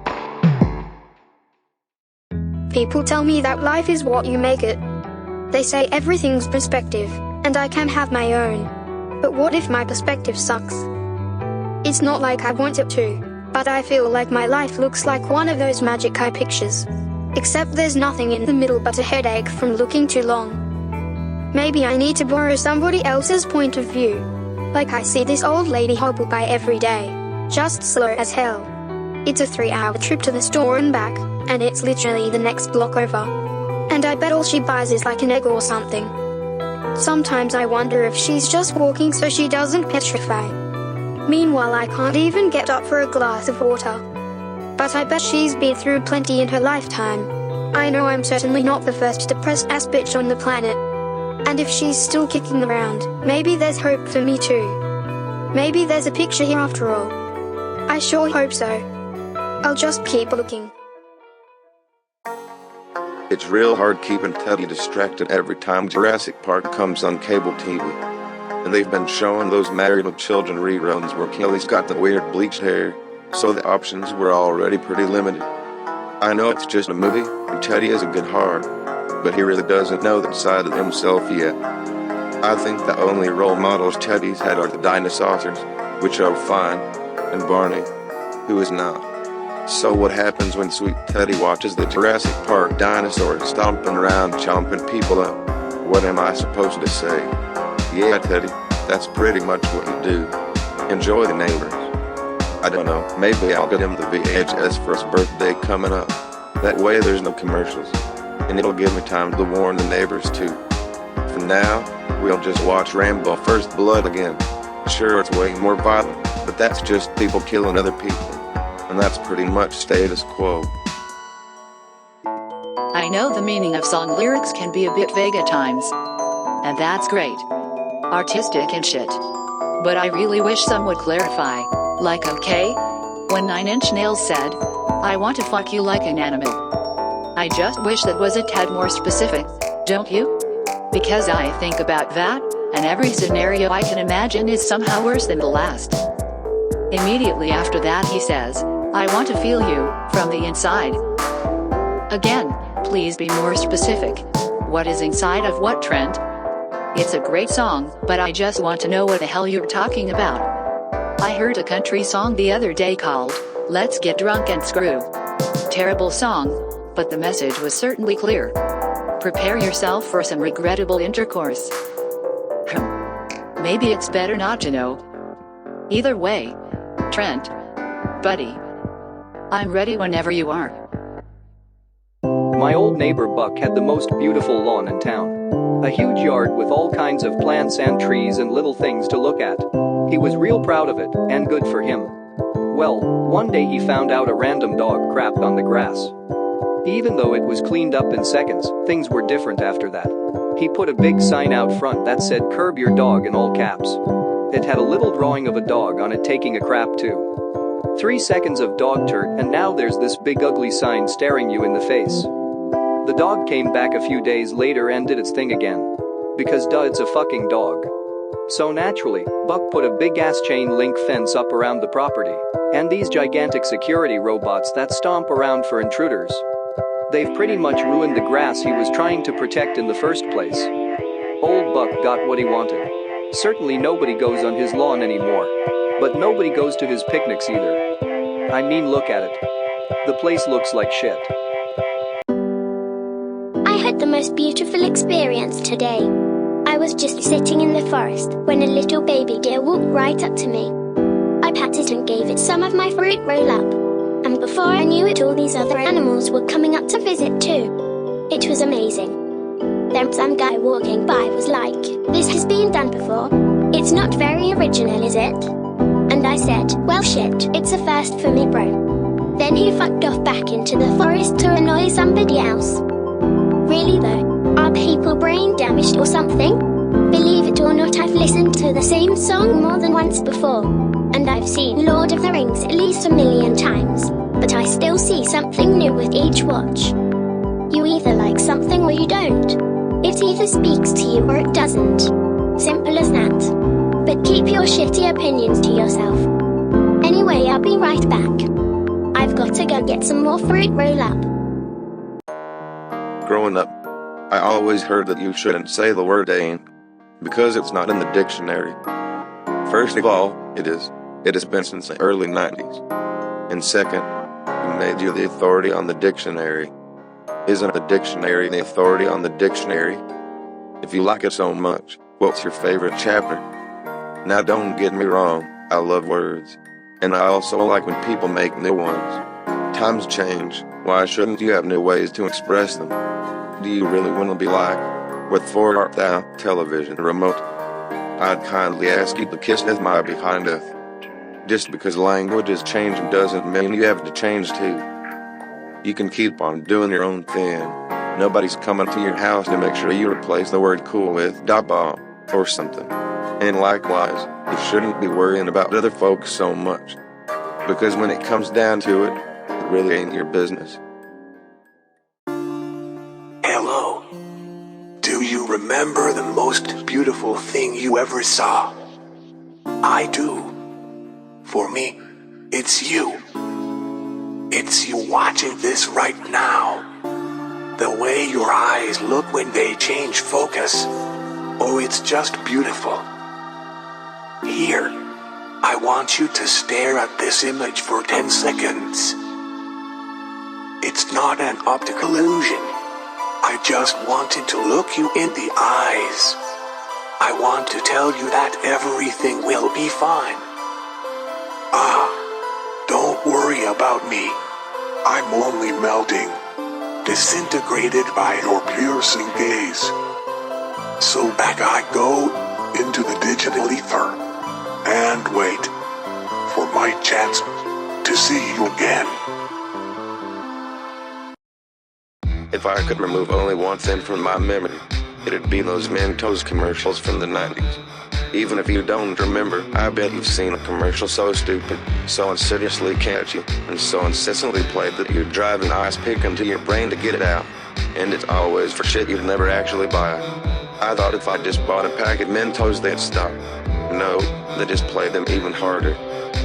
I: People tell me that life is what you make it. They say everything's perspective, and I can have my own. But what if my perspective sucks? It's not like I want it to, but I feel like my life looks like one of those magic eye pictures. Except there's nothing in the middle but a headache from looking too long. Maybe I need to borrow somebody else's point of view. Like I see this old lady hobble by every day. Just slow as hell. It's a 3-hour trip to the store and back, and it's literally the next block over. And I bet all she buys is like an egg or something. Sometimes I wonder if she's just walking so she doesn't petrify. Meanwhile I can't even get up for a glass of water. But I bet she's been through plenty in her lifetime. I know I'm certainly not the first depressed ass bitch on the planet. And if she's still kicking around, maybe there's hope for me too. Maybe there's a picture here after all. I sure hope so. I'll just keep looking.
G: It's real hard keeping Teddy distracted every time Jurassic Park comes on cable TV. And they've been showing those Married with Children reruns where Kelly's got the weird bleached hair, so the options were already pretty limited. I know it's just a movie, and Teddy is a good heart, but he really doesn't know that side of himself yet. I think the only role models Teddy's had are the dinosaurs, which are fine, and Barney, who is not. So what happens when sweet Teddy watches the Jurassic Park dinosaurs stomping around chomping people up? What am I supposed to say? Yeah, Teddy, that's pretty much what you do. Enjoy the neighbors. I don't know, maybe I'll get him the VHS for his birthday coming up. That way there's no commercials. And it'll give me time to warn the neighbors too. For now, we'll just watch Rambo First Blood again. Sure, it's way more violent, but that's just people killing other people. And that's pretty much status quo.
N: I know the meaning of song lyrics can be a bit vague at times. And that's great. Artistic and shit. But I really wish some would clarify. Like, okay? When 9 Inch Nails said, I want to fuck you like an animal. I just wish that was a tad more specific, don't you? Because I think about that, and every scenario I can imagine is somehow worse than the last. Immediately after that he says, I want to feel you, from the inside. Again, please be more specific. What is inside of what, Trent? It's a great song, but I just want to know what the hell you're talking about. I heard a country song the other day called, Let's Get Drunk and Screw. Terrible song, but the message was certainly clear. Prepare yourself for some regrettable intercourse. Maybe it's better not to know. Either way, Trent, buddy, I'm ready whenever you are.
O: My old neighbor Buck had the most beautiful lawn in town. A huge yard with all kinds of plants and trees and little things to look at. He was real proud of it, and good for him. Well, one day he found out a random dog crapped on the grass. Even though it was cleaned up in seconds, things were different after that. He put a big sign out front that said "Curb your dog" in all caps. It had a little drawing of a dog on it taking a crap too. 3 seconds of dog turd and now there's this big ugly sign staring you in the face. The dog came back a few days later and did its thing again. Because duh, it's a fucking dog. So naturally, Buck put a big ass chain link fence up around the property. And these gigantic security robots that stomp around for intruders. They've pretty much ruined the grass he was trying to protect in the first place. Old Buck got what he wanted. Certainly nobody goes on his lawn anymore. But nobody goes to his picnics either. I mean, look at it. The place looks like shit.
H: I had the most beautiful experience today. I was just sitting in the forest when a little baby deer walked right up to me. I patted and gave it some of my fruit roll-up. And before I knew it, all these other animals were coming up to visit too. It was amazing. Then some guy walking by was like, "This has been done before. It's not very original, is it?" And I said, "Well shit, it's a first for me, bro." Then he fucked off back into the forest to annoy somebody else. Really though, are people brain damaged or something? Believe it or not, I've listened to the same song more than once before. And I've seen Lord of the Rings at least 1,000,000 times. But I still see something new with each watch. You either like something or you don't. It either speaks to you or it doesn't. Simple as that. But keep your shitty opinions to yourself. Anyway, I'll be right back. I've got to go get some more fruit roll-up.
G: Growing up, I always heard that you shouldn't say the word ain't, because it's not in the dictionary. First of all, it is. It has been since the early 90s. And second, who made you the authority on the dictionary? Isn't the dictionary the authority on the dictionary? If you like it so much, what's your favorite chapter? Now don't get me wrong, I love words. And I also like when people make new ones. Times change, why shouldn't you have new ways to express them? Do you really want to be like, "What for art thou, television remote?" I'd kindly ask you to kiss my behindeth. Just because language is changing doesn't mean you have to change too. You can keep on doing your own thing. Nobody's coming to your house to make sure you replace the word cool with "da bomb" or something. And likewise, you shouldn't be worrying about other folks so much. Because when it comes down to it, it really ain't your business.
D: Hello. Do you remember the most beautiful thing you ever saw? I do. For me, it's you. It's you watching this right now. The way your eyes look when they change focus. Oh, it's just beautiful. Here, I want you to stare at this image for 10 seconds. It's not an optical illusion. I just wanted to look you in the eyes. I want to tell you that everything will be fine.
R: Don't worry about me. I'm only melting, disintegrated by your piercing gaze. So back I go into the digital ether and wait for my chance to see you again.
G: If I could remove only one thing from my memory, it'd be those Mentos commercials from the 90s. Even if you don't remember, I bet you've seen a commercial so stupid, so insidiously catchy, and so incessantly played that you drive an ice pick into your brain to get it out. And it's always for shit you'd never actually buy. I thought if I just bought a pack of Mentos they'd stop. No, they just play them even harder.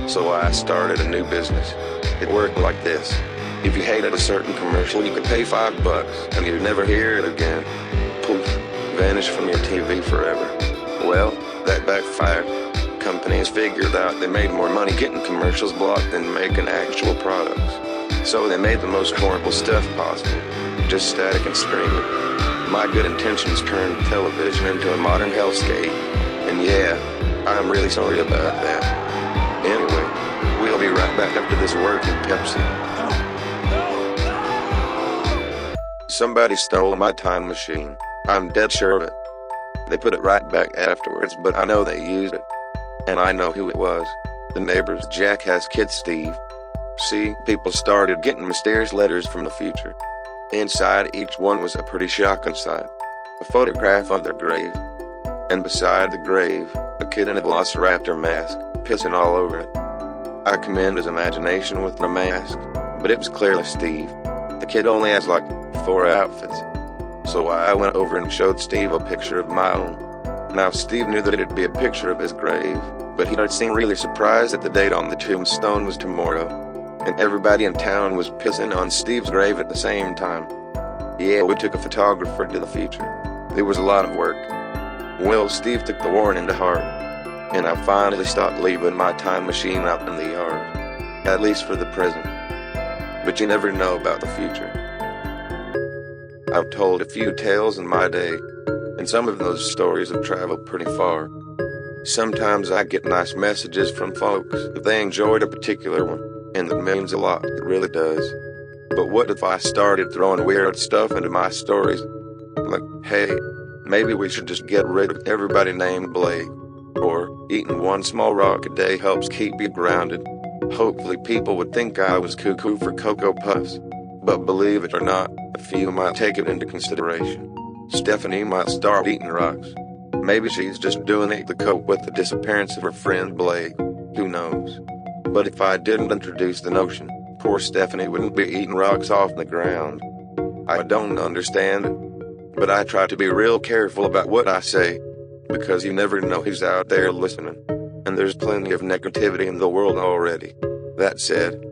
G: So I started a new business. It worked like this. If you hated a certain commercial, you could pay $5 and you'd never hear it again. Poof, vanish from your TV forever. Well, that backfired. Companies figured out they made more money getting commercials blocked than making actual products. So they made the most horrible stuff possible. Just static and screaming. My good intentions turned television into a modern hellscape. And yeah, I'm really sorry about that. Anyway, we'll be right back after this word from Pepsi. Somebody stole my time machine. I'm dead sure of it. They put it right back afterwards, but I know they used it. And I know who it was. The neighbor's jackass kid Steve. See, people started getting mysterious letters from the future. Inside each one was a pretty shocking sight. a photograph of their grave. And beside the grave, a kid in a velociraptor mask, pissing all over it. I commend his imagination with the mask, but it was clearly Steve. The kid only has like 4 outfits. So I went over and showed Steve a picture of my own. Now Steve knew that it'd be a picture of his grave, but he had seemed really surprised that the date on the tombstone was tomorrow, and everybody in town was pissing on Steve's grave at the same time. Yeah, we took a photographer to the future. It was a lot of work. Well, Steve took the warning to heart, and I finally stopped leaving my time machine out in the yard, at least for the present. But you never know about the future. I've told a few tales in my day, and some of those stories have traveled pretty far. Sometimes I get nice messages from folks if they enjoyed a particular one, and it means a lot, it really does. But what if I started throwing weird stuff into my stories? Like, hey, maybe we should just get rid of everybody named Blake. Or, eating 1 small rock a day helps keep you grounded. Hopefully people would think I was cuckoo for Cocoa Puffs. But believe it or not, a few might take it into consideration. Stephanie might start eating rocks. Maybe she's just doing it to cope with the disappearance of her friend Blake. Who knows? But if I didn't introduce the notion, poor Stephanie wouldn't be eating rocks off the ground. I don't understand it, but I try to be real careful about what I say, because you never know who's out there listening, and there's plenty of negativity in the world already. That said,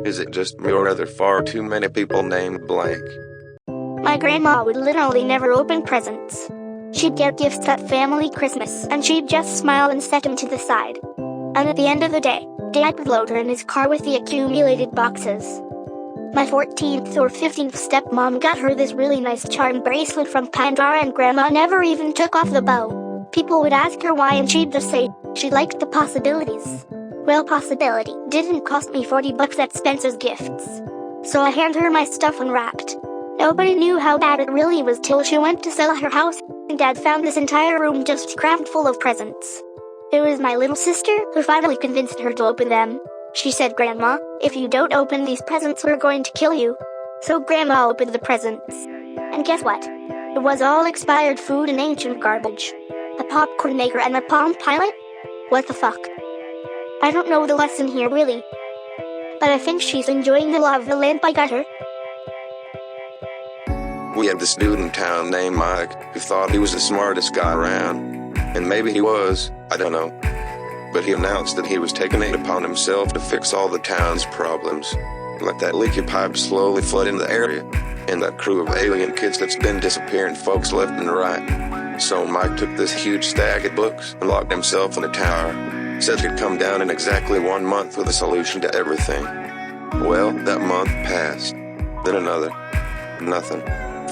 G: is it just me or are there far too many people named Blake?
H: My grandma would literally never open presents. She'd get gifts at family Christmas and she'd just smile and set them to the side. And at the end of the day, Dad would load her in his car with the accumulated boxes. My 14th or 15th stepmom got her this really nice charm bracelet from Pandora and Grandma never even took off the bow. People would ask her why and she'd just say, she liked the possibilities. Well, possibility didn't cost me $40 at Spencer's Gifts. So I handed her my stuff unwrapped. Nobody knew how bad it really was till she went to sell her house, and Dad found this entire room just crammed full of presents. It was my little sister who finally convinced her to open them. She said, Grandma, if you don't open these presents, we're going to kill you. So Grandma opened the presents. And guess what? It was all expired food and ancient garbage. A popcorn maker and a Palm Pilot? What the fuck? I don't know the lesson here really. But I think she's enjoying the love of the lamp I got her.
G: We had this dude in town named Mike who thought he was the smartest guy around. And maybe he was, I don't know. But he announced that he was taking it upon himself to fix all the town's problems. Let that leaky pipe slowly flood into the area, and that crew of alien kids that's been disappearing folks left and right. So Mike took this huge stack of books and locked himself in a tower. Said he'd come down in exactly 1 month with a solution to everything. Well, that month passed. Then another. Nothing.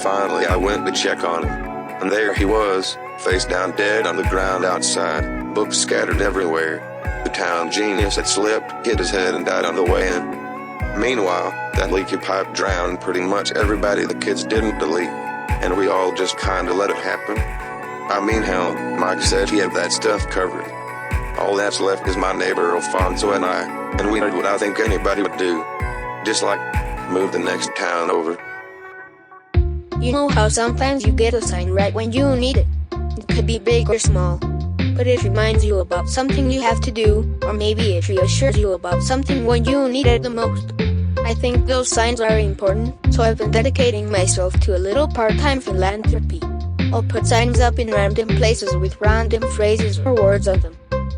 G: Finally, I went to check on him. And there he was, face down dead on the ground outside, books scattered everywhere. The town genius had slipped, hit his head, and died on the way in. Meanwhile, that leaky pipe drowned pretty much everybody the kids didn't delete, and we all just kinda let it happen. I mean, hell, Mike said he had that stuff covered. All that's left is my neighbor Alfonso and I, and we did what I think anybody would do. Just like, move the next town over.
I: You know how sometimes you get a sign right when you need it? It could be big or small, but it reminds you about something you have to do, or maybe it reassures you about something when you need it the most. I think those signs are important, so I've been dedicating myself to a little part-time philanthropy. I'll put signs up in random places with random phrases or words on them.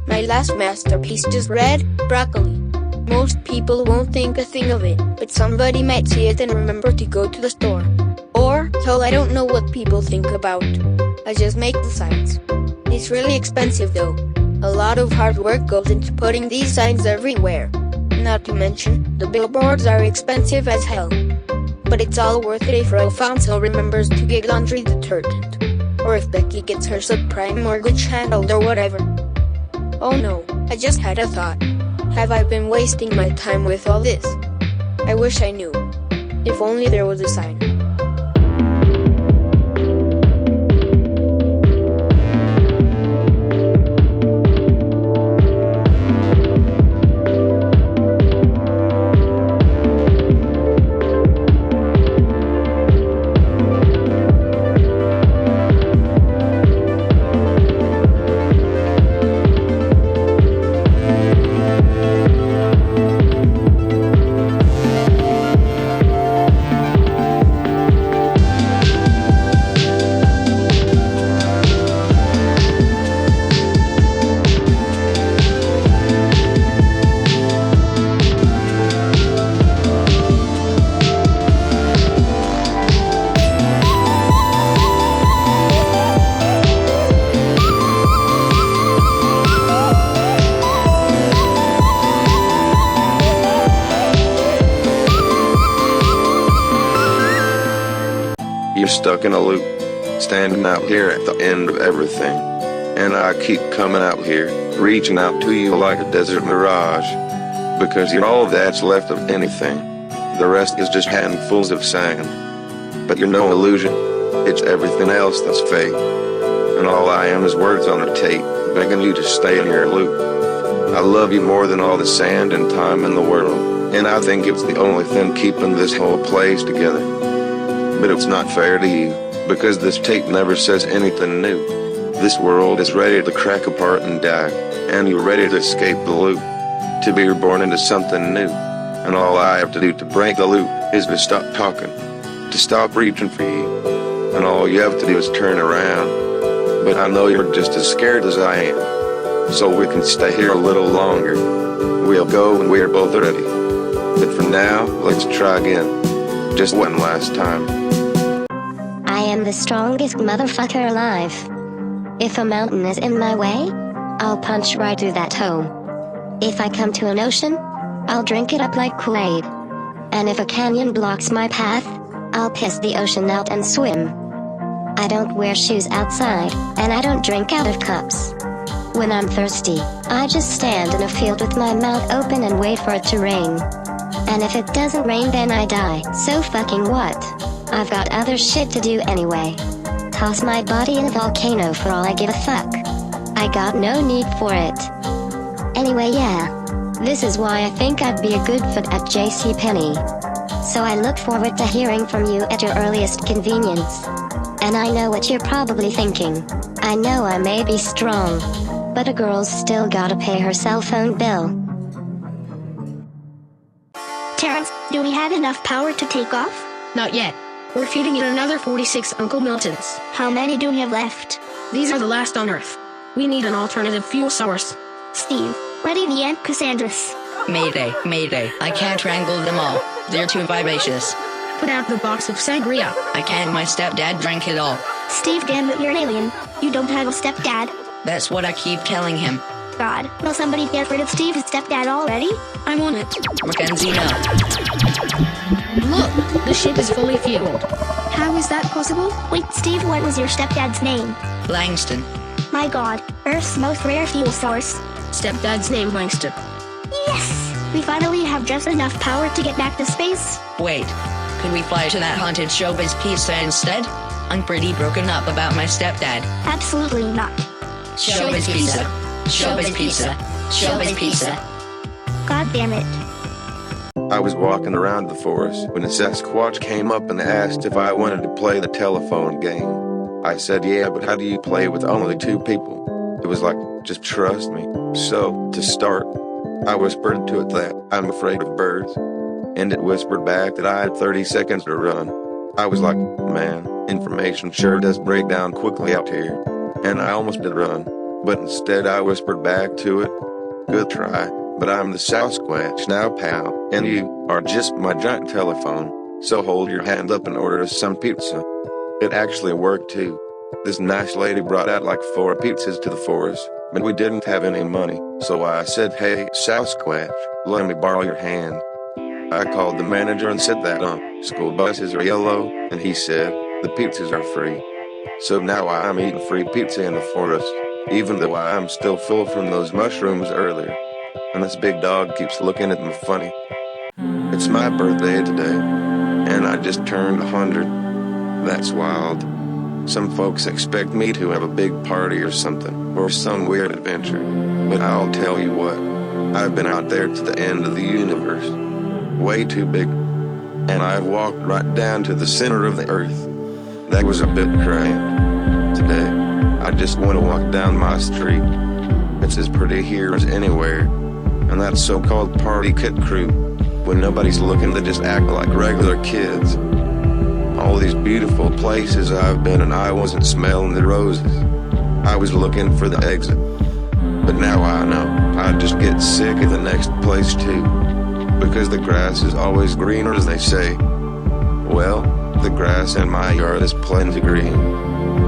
I: My last masterpiece just read, broccoli. Most people won't think a thing of it, but somebody might see it and remember to go to the store. Or, hell, I don't know what people think about. I just make the signs. It's really expensive though. A lot of hard work goes into putting these signs everywhere. Not to mention, the billboards are expensive as hell. But it's all worth it if Alfonso remembers to get laundry detergent. Or if Becky gets her subprime mortgage handled or whatever. Oh no, I just had a thought. Have I been wasting my time with all this? I wish I knew. If only there was a sign.
G: just stuck in a loop, standing out here at the end of everything. And I keep coming out here, reaching out to you like a desert mirage, because you're all that's left of anything. The rest is just handfuls of sand. But you're no illusion, it's everything else that's fake. And all I am is words on a tape, begging you to stay in your loop. I love you more than all the sand and time in the world, and I think it's the only thing keeping this whole place together. But it's not fair to you, because this tape never says anything new. This world is ready to crack apart and die, and you're ready to escape the loop, to be reborn into something new. And all I have to do to break the loop is to stop talking, to stop reaching for you. And all you have to do is turn around. But I know you're just as scared as I am, so we can stay here a little longer. We'll go when we're both ready. But for now, let's try again, just one last time.
L: I am the strongest motherfucker alive. If a mountain is in my way, I'll punch right through that hole. If I come to an ocean, I'll drink it up like Kool-Aid. And if a canyon blocks my path, I'll piss the ocean out and swim. I don't wear shoes outside, and I don't drink out of cups. When I'm thirsty, I just stand in a field with my mouth open and wait for it to rain. And if it doesn't rain, then I die. So fucking what? I've got other shit to do anyway. Toss my body in a volcano for all I give a fuck. I got no need for it. Anyway, yeah. This is why I think I'd be a good fit at JCPenney. So I look forward to hearing from you at your earliest convenience. And I know what you're probably thinking. I know I may be strong, but a girl's still gotta pay her cell phone bill.
H: Terrence, do we have enough power to take off?
I: Not yet. We're feeding it another 46 Uncle Miltons.
H: How many do we have left?
I: These are the last on Earth. We need an alternative fuel source.
H: Steve, ready the Aunt Cassandras.
F: Mayday, mayday, I can't wrangle them all. They're too vivacious.
I: Put out the box of sangria.
F: I can't, my stepdad drank it all.
H: Steve, damn it, you're an alien. You don't have a stepdad.
F: That's what I keep telling him.
H: God, will somebody get rid of Steve's stepdad already?
I: I'm on it.
F: Mackenzie, no.
I: Look, the ship is fully fueled.
H: How is that possible? Wait, Steve, what was your stepdad's name?
F: Langston.
H: My God, Earth's most rare fuel source.
I: Stepdad's name, Langston.
H: Yes! We finally have just enough power to get back to space.
F: Wait, could we fly to that haunted showbiz pizza instead? I'm pretty broken up about my stepdad.
H: Absolutely not.
F: Showbiz pizza. Showbiz pizza. Showbiz pizza.
H: God damn it.
G: I was walking around the forest when a Sasquatch came up and asked if I wanted to play the telephone game. I said, yeah, but how do you play with only 2 people? It was like, just trust me. So, to start, I whispered to it that I'm afraid of birds. And it whispered back that I had 30 seconds to run. I was like, man, information sure does break down quickly out here. And I almost did run. But instead I whispered back to it, good try, but I'm the Sasquatch now, pal, and you are just my giant telephone, so hold your hand up and order us some pizza. It actually worked too. This nice lady brought out like 4 pizzas to the forest, but we didn't have any money, so I said, hey, Sasquatch, let me borrow your hand. I called the manager and said that school buses are yellow, and he said, the pizzas are free. So now I'm eating free pizza in the forest, even though I'm still full from those mushrooms earlier. And this big dog keeps looking at me funny. It's my birthday today, and I just turned 100. That's wild. Some folks expect me to have a big party or something, or some weird adventure. But I'll tell you what, I've been out there to the end of the universe. Way too big. And I've walked right down to the center of the earth. That was a bit cramped. Today, I just want to walk down my street. It's as pretty here as anywhere. And that so-called party kid crew, when nobody's looking, they just act like regular kids. All these beautiful places I've been, and I wasn't smelling the roses. I was looking for the exit. But now I know, I'd just get sick of the next place too. Because the grass is always greener, as they say. Well, the grass in my yard is plenty green.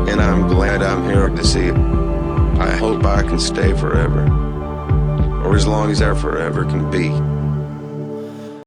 G: And I'm glad I'm here to see it. I hope I can stay forever. Or as long as there forever can be.